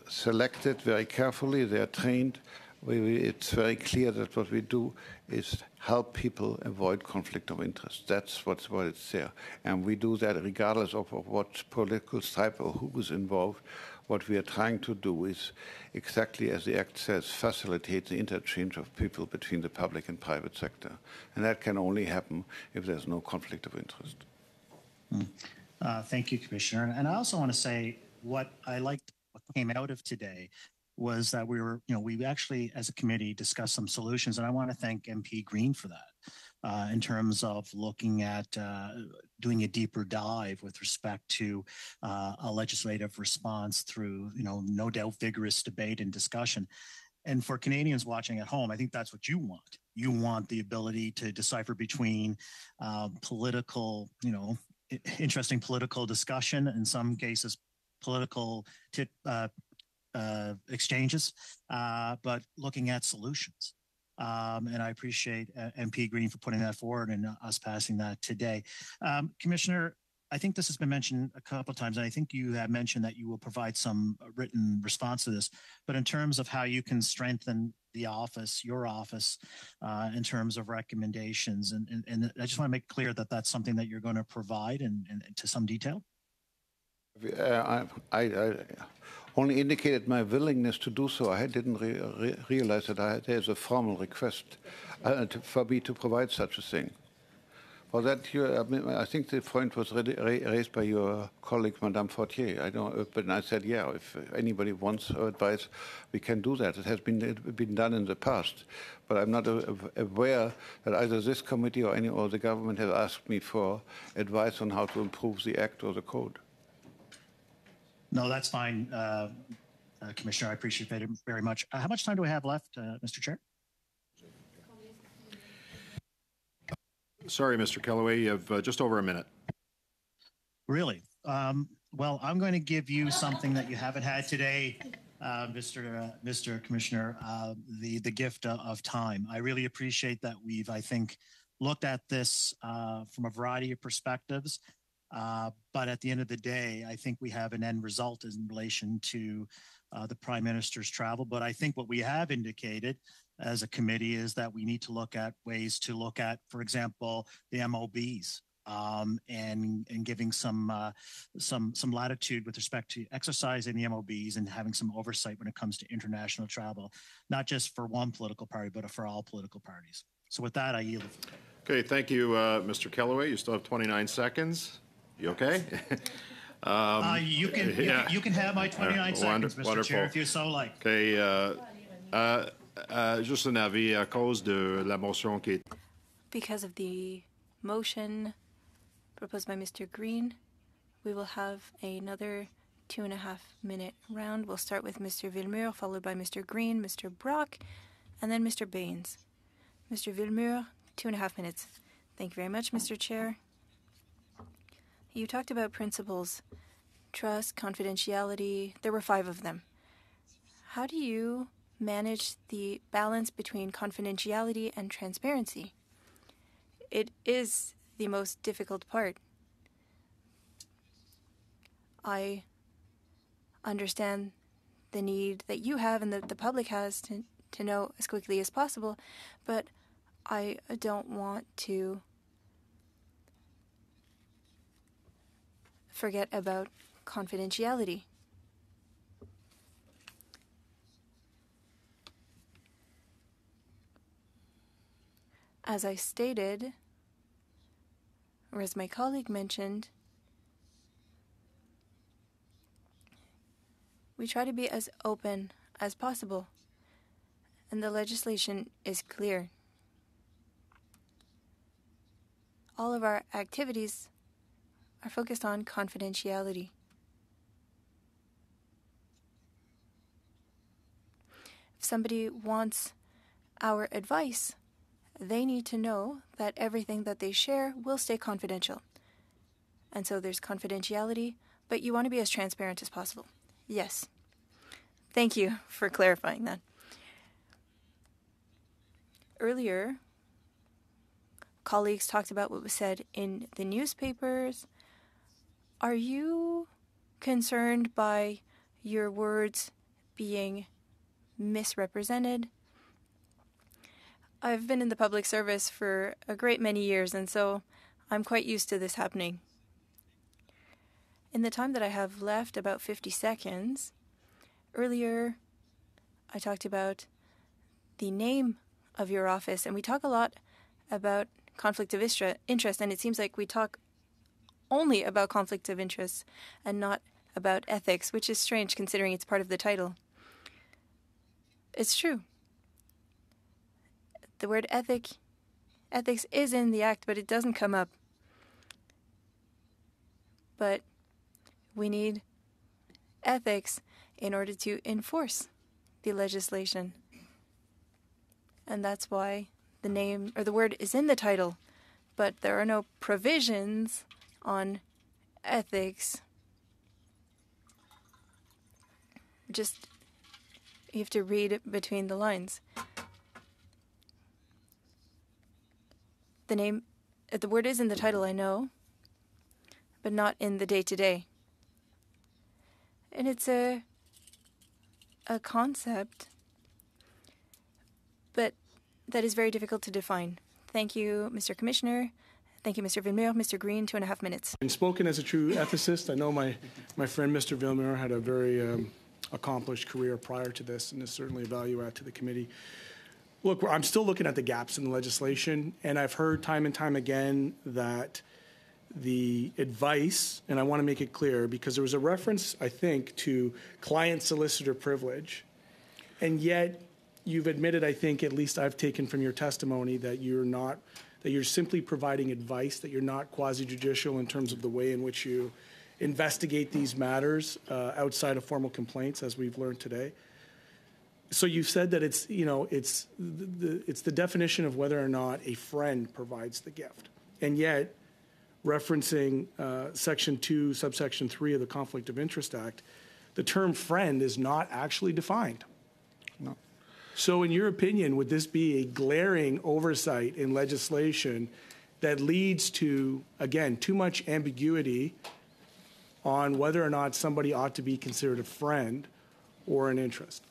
S3: selected very carefully. They are trained. It's very clear that what we do is help people avoid conflict of interest. That's what it's there. And we do that regardless of what political stripe or who is involved. What we are trying to do is, exactly as the Act says, facilitate the interchange of people between the public and private sector. And that can only happen if there's no conflict of interest.
S12: Thank you, Commissioner. And I also want to say what I liked what came out of today was that we actually, as a committee, discussed some solutions, and I want to thank MP Green for that in terms of looking at doing a deeper dive with respect to a legislative response through, no doubt vigorous debate and discussion. And for Canadians watching at home, I think that's what you want. You want the ability to decipher between political, interesting political discussion, in some cases, political exchanges, but looking at solutions. And I appreciate MP Green for putting that forward and us passing that today. Commissioner, I think this has been mentioned a couple of times, and I think you have mentioned that you will provide some written response to this. But in terms of how you can strengthen the office, your office, in terms of recommendations, and I just want to make clear that that's something that you're going to provide and to some detail.
S3: I only indicated my willingness to do so. I didn't realize that there's a formal request for me to provide such a thing. For that, I think the point was raised by your colleague, Madame Fortier. I don't, but I said, yeah, if anybody wants advice, we can do that. It has been done in the past, but I'm not aware that either this committee or the government has asked me for advice on how to improve the Act or the Code.
S12: No, that's fine, Commissioner. I appreciate it very much. How much time do we have left, Mr. Chair?
S1: Sorry, Mr. Kellaway, you have just over a minute.
S12: Really? Well, I'm going to give you something that you haven't had today, Mr. Commissioner, the gift of time. I really appreciate that we've, I think, looked at this from a variety of perspectives. But at the end of the day, I think we have an end result in relation to the Prime Minister's travel. But I think what we have indicated as a committee is that we need to look at ways to look at, for example, the MOBs and giving some latitude with respect to exercising the MOBs and having some oversight when it comes to international travel, not just for one political party, but for all political parties. So with that, I yield.
S1: Okay, thank you, Mr. Kellaway. You still have 29 seconds. You okay?
S12: You can have my 29 seconds, Mr.
S1: Wonderful.
S12: Chair, if you so like.
S1: Okay. Juste un avis à cause de la motion qui est...
S6: Because of the motion proposed by Mr. Green, we will have another 2.5-minute round. We'll start with Mr. Villemur, followed by Mr. Green, Mr. Brock, and then Mr. Baines. Mr. Villemur, 2.5 minutes. Thank you very much, Mr. Chair. You talked about principles, trust, confidentiality. There were 5 of them. How do you manage the balance between confidentiality and transparency? It is the most difficult part. I understand the need that you have and that the public has to know as quickly as possible, but I don't want to forget about confidentiality. As I stated, or as my colleague mentioned, we try to be as open as possible, and the legislation is clear. All of our activities are focused on confidentiality. If somebody wants our advice, they need to know that everything that they share will stay confidential. And so there's confidentiality, but you want to be as transparent as possible. Yes. Thank you for clarifying that. Earlier, colleagues talked about what was said in the newspapers. Are you concerned by your words being misrepresented. I've been in the public service for a great many years, and so I'm quite used to this happening. In the time that I have left, about 50 seconds, earlier I talked about the name of your office, and we talk a lot about conflict of interest, and it seems like we talk only about conflict of interest and not about ethics, which is strange considering it's part of the title. It's true. The word ethics is in the Act, but it doesn't come up. But we need ethics in order to enforce the legislation. And that's why the name or the word is in the title, but there are no provisions on ethics. Just, you have to read between the lines. The word is in the title, I know, but not in the day-to-day. And it's a concept, but that is very difficult to define. Thank you, Mr. Commissioner. Thank you, Mr. Villemure. Mr. Green, 2.5 minutes.
S7: And spoken as a true ethicist, I know my friend Mr. Villemure had a very accomplished career prior to this, and is certainly a value add to the committee. Look, I'm still looking at the gaps in the legislation, and I've heard time and time again that the advice, and I want to make it clear, because there was a reference, I think, to client solicitor privilege, and yet you've admitted, I think, at least I've taken from your testimony, that you're simply providing advice, that you're not quasi-judicial in terms of the way in which you investigate these matters outside of formal complaints, as we've learned today. So you've said that it's the definition of whether or not a friend provides the gift, and yet referencing Section 2, subsection 3 of the Conflict of Interest Act, the term friend is not actually defined.
S3: No.
S7: So in your opinion, would this be a glaring oversight in legislation that leads to, again, too much ambiguity on whether or not somebody ought to be considered a friend or an interest?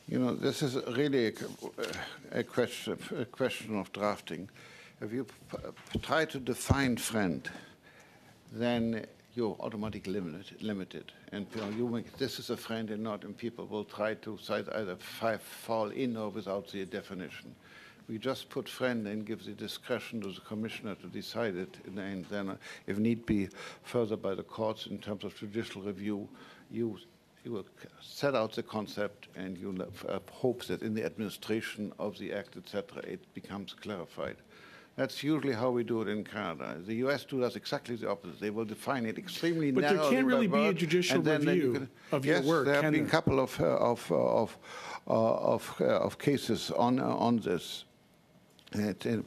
S3: You know, this is really a question of drafting. If you try to define friend, then you're automatically limited. And you make, this is a friend and not, and people will try to either fall in or without the definition. We just put friend and give the discretion to the commissioner to decide it, and then, if need be, further by the courts in terms of judicial review, you will set out the concept, and you hope that in the administration of the act, etc., it becomes clarified. That's usually how we do it in Canada. The U.S. does exactly the opposite. They will define it extremely narrowly.
S7: But there can't really be a judicial review of your work,
S3: there have been
S7: there?
S3: a couple of cases on this.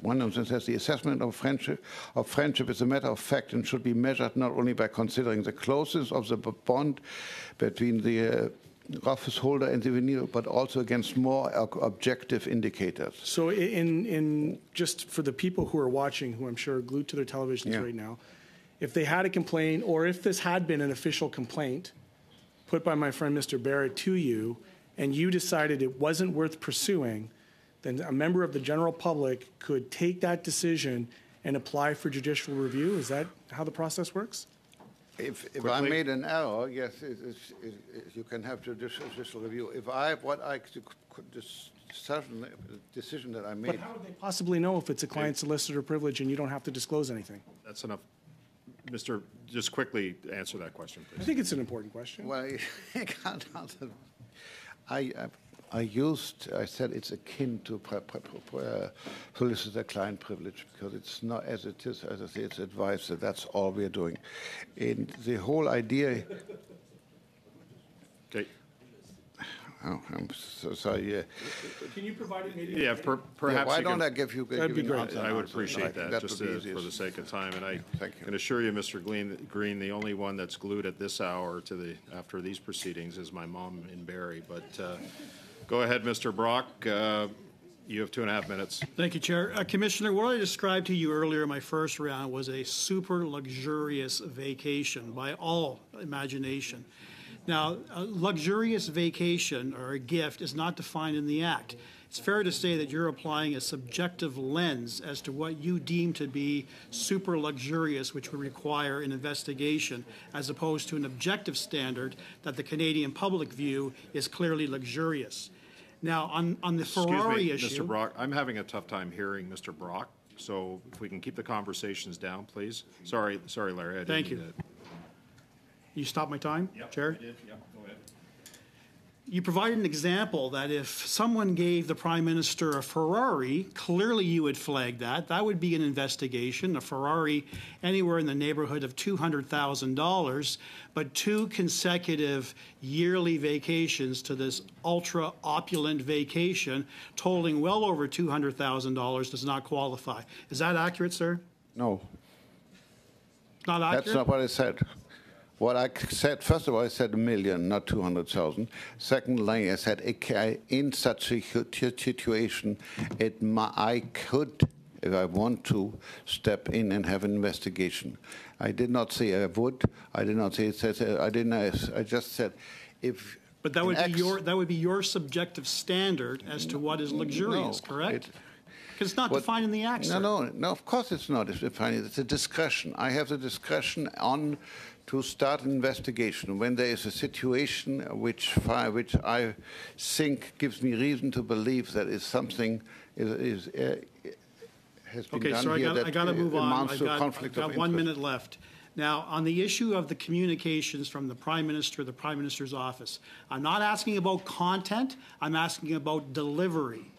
S3: One of them says the assessment of friendship is a matter of fact and should be measured not only by considering the closeness of the bond between the office holder and the veneer, but also against more objective indicators.
S7: So in just for the people who are watching, who I'm sure are glued to their televisions right now, if they had a complaint, or if this had been an official complaint put by my friend Mr. Barrett to you, and you decided it wasn't worth pursuing, then a member of the general public could take that decision and apply for judicial review? Is that how the process works?
S3: If I made an error, yes, you can have judicial review. Decision that I made.
S7: But how would they possibly know if it's a client solicitor privilege and you don't have to disclose anything?
S1: That's enough. Mr., just quickly answer that question, please.
S7: I think it's an important question.
S3: Well, I can't answer. I said it's akin to solicitor-client privilege, because it's not, as it is, as I say, it's advice that that's all we're doing. And the whole idea...
S1: Okay.
S3: Oh, I'm so sorry.
S7: Can you provide it maybe?
S1: Yeah, perhaps.
S3: Why don't I give you
S7: That'd be great.
S1: I would appreciate that, just for the sake of time. And I can assure you, Mr. Green, the only one that's glued at this hour to after these proceedings is my mom in Barrie. But go ahead, Mr. Brock. You have 2.5 minutes.
S8: Thank you, Chair. Commissioner, what I described to you earlier in my first round was a super luxurious vacation by all imagination. Now, a luxurious vacation or a gift is not defined in the Act. It's fair to say that you're applying a subjective lens as to what you deem to be super luxurious, which would require an investigation, as opposed to an objective standard that the Canadian public view is clearly luxurious. Now, on the Ferrari issue...
S1: Mr. Brock, I'm having a tough time hearing Mr. Brock, so if we can keep the conversations down, please. Sorry, Larry.
S8: Thank you. You stopped my time, Chair?
S1: I did. Yep, go ahead.
S8: You provided an example that if someone gave the Prime Minister a Ferrari, clearly you would flag that. That would be an investigation. A Ferrari anywhere in the neighborhood of $200,000, but 2 consecutive yearly vacations to this ultra opulent vacation totaling well over $200,000 does not qualify. Is that accurate, sir?
S3: No.
S8: Not accurate?
S3: That's not what I said. What I said, first of all, I said 1 million, not 200,000. Secondly, I said in such a situation, I could, if I want to, step in and have an investigation. I did not say I would. I did not say it. I didn't. I just said if.
S8: But that would be your subjective standard as to what is luxurious, correct? Because it's not defined in the Act, sir.
S3: No, of course it's not defined. It's a discretion. I have the discretion on to start an investigation when there is a situation which I think gives me reason to believe that is something has been done here that amounts to a conflict of interest.
S8: I've got 1 minute left. Now, on the issue of the communications from the Prime Minister, the Prime Minister's office, I'm not asking about content. I'm asking about delivery.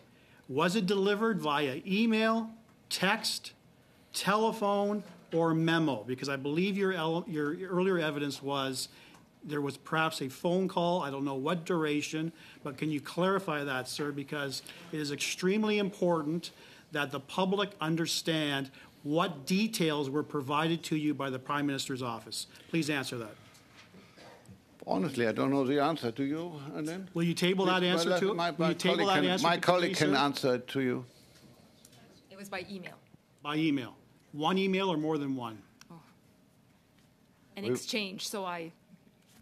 S8: Was it delivered via email, text, telephone, or memo? Because I believe your earlier evidence was there was perhaps a phone call. I don't know what duration, but can you clarify that, sir? Because it is extremely important that the public understand what details were provided to you by the Prime Minister's office. Please answer that.
S3: Honestly, I don't know the answer. Do you, Alain?
S8: Will you table that answer to
S3: my colleague can answer it to you.
S5: It was by email.
S8: By email. One email or more than one?
S5: Oh. An exchange, so I...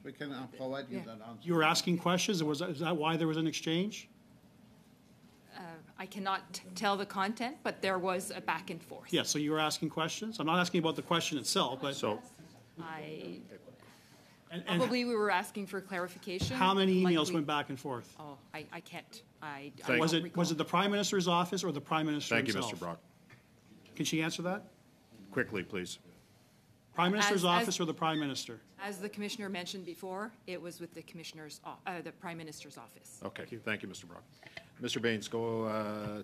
S3: We can provide you that answer.
S8: You were asking questions? Is that why there was an exchange?
S5: I cannot tell the content, but there was a back and forth.
S8: Yeah, so you were asking questions? I'm not asking about the question itself, but...
S5: Probably we were asking for clarification.
S8: How many emails went back and forth?
S5: Oh, I can't. I
S8: was it the Prime Minister's office or the Prime Minister himself?
S1: Thank you, Mr. Brock.
S8: Can she answer that?
S1: Quickly, please.
S8: Prime Minister's office or the Prime Minister?
S5: As the Commissioner mentioned before, it was with the the Prime Minister's office.
S1: Okay, thank you, Mr. Brock. Mr. Baines, go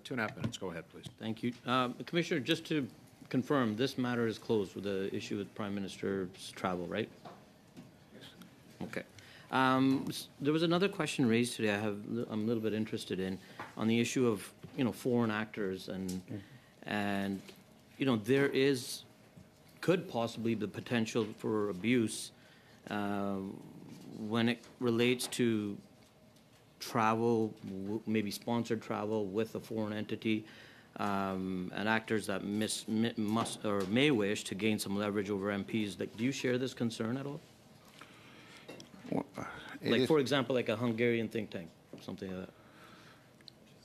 S1: 2.5 minutes. Go ahead, please.
S9: Thank you. Commissioner, just to confirm, this matter is closed with the issue with Prime Minister's travel, right? Okay. There was another question raised today I'm a little bit interested in on the issue of, foreign actors and there could possibly be the potential for abuse when it relates to travel, maybe sponsored travel with a foreign entity, and actors that must or may wish to gain some leverage over MPs. Like, do you share this concern at all? Like, for example, like a Hungarian think tank, something like that.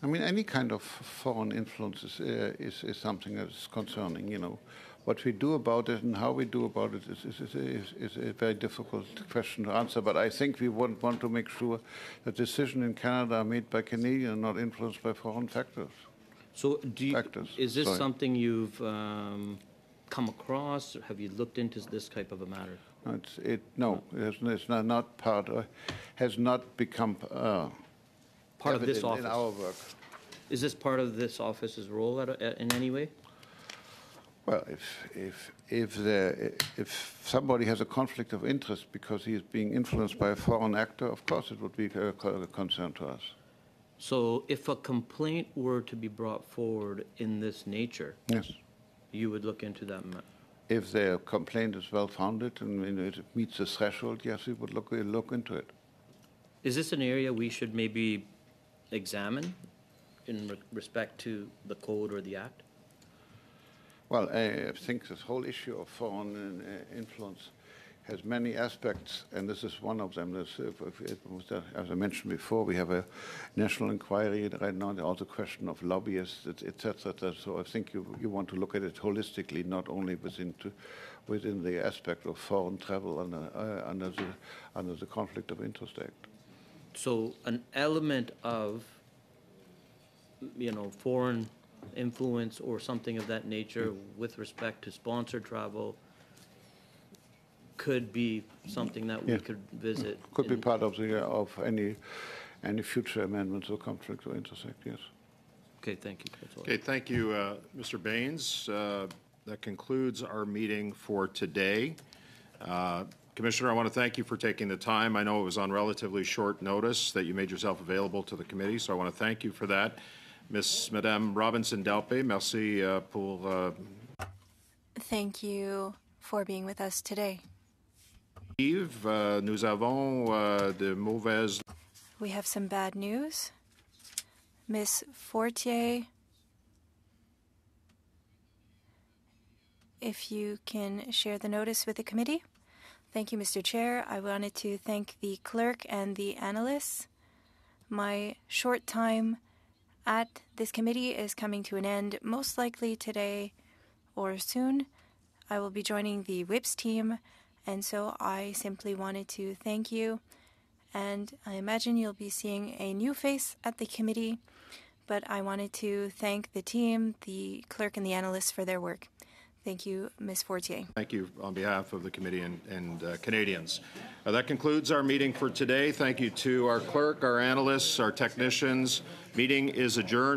S3: I mean, any kind of foreign influence is something that is concerning. What we do about it and how we do about it is a very difficult question to answer. But I think we want to make sure that decisions in Canada are made by Canadians and not influenced by foreign factors. So
S9: is this something you've come across? Or have you looked into this type of a matter?
S3: It's not part. Has not become
S9: part of this office
S3: in our work.
S9: Is this part of this office's role in any way?
S3: Well, if somebody has a conflict of interest because he is being influenced by a foreign actor, of course it would be a concern to us.
S9: So, if a complaint were to be brought forward in this nature,
S3: yes,
S9: you would look into that.
S3: If their complaint is well founded and it meets the threshold, yes, we would look into it.
S9: Is this an area we should maybe examine in respect to the code or the act?
S3: Well, I think this whole issue of foreign influence has many aspects, and this is one of them. As I mentioned before, we have a national inquiry right now. There's also a question of lobbyists, etc. So I think you want to look at it holistically, not only within the aspect of foreign travel under the Conflict of Interest Act.
S9: So an element of, foreign influence or something of that nature with respect to sponsored travel could be something that we could visit.
S3: Could be part of any future amendments or Conflict of Interest Act, yes.
S9: Okay, thank you. That's all.
S1: Okay, thank you, Mr. Baines. That concludes our meeting for today. Commissioner, I want to thank you for taking the time. I know it was on relatively short notice that you made yourself available to the committee, so I want to thank you for that. Madame Robinson-Delpé, merci pour...
S6: Thank you for being with us today.
S1: Yves, nous avons de mauvaises...
S6: We have some bad news. Ms. Fortier, if you can share the notice with the committee. Thank you, Mr. Chair. I wanted to thank the clerk and the analysts. My short time at this committee is coming to an end, most likely today or soon. I will be joining the WIPS team, and so I simply wanted to thank you. And I imagine you'll be seeing a new face at the committee, but I wanted to thank the team, the clerk, and the analysts for their work. Thank you, Ms. Fortier.
S1: Thank you on behalf of the committee and Canadians. That concludes our meeting for today. Thank you to our clerk, our analysts, our technicians. Meeting is adjourned.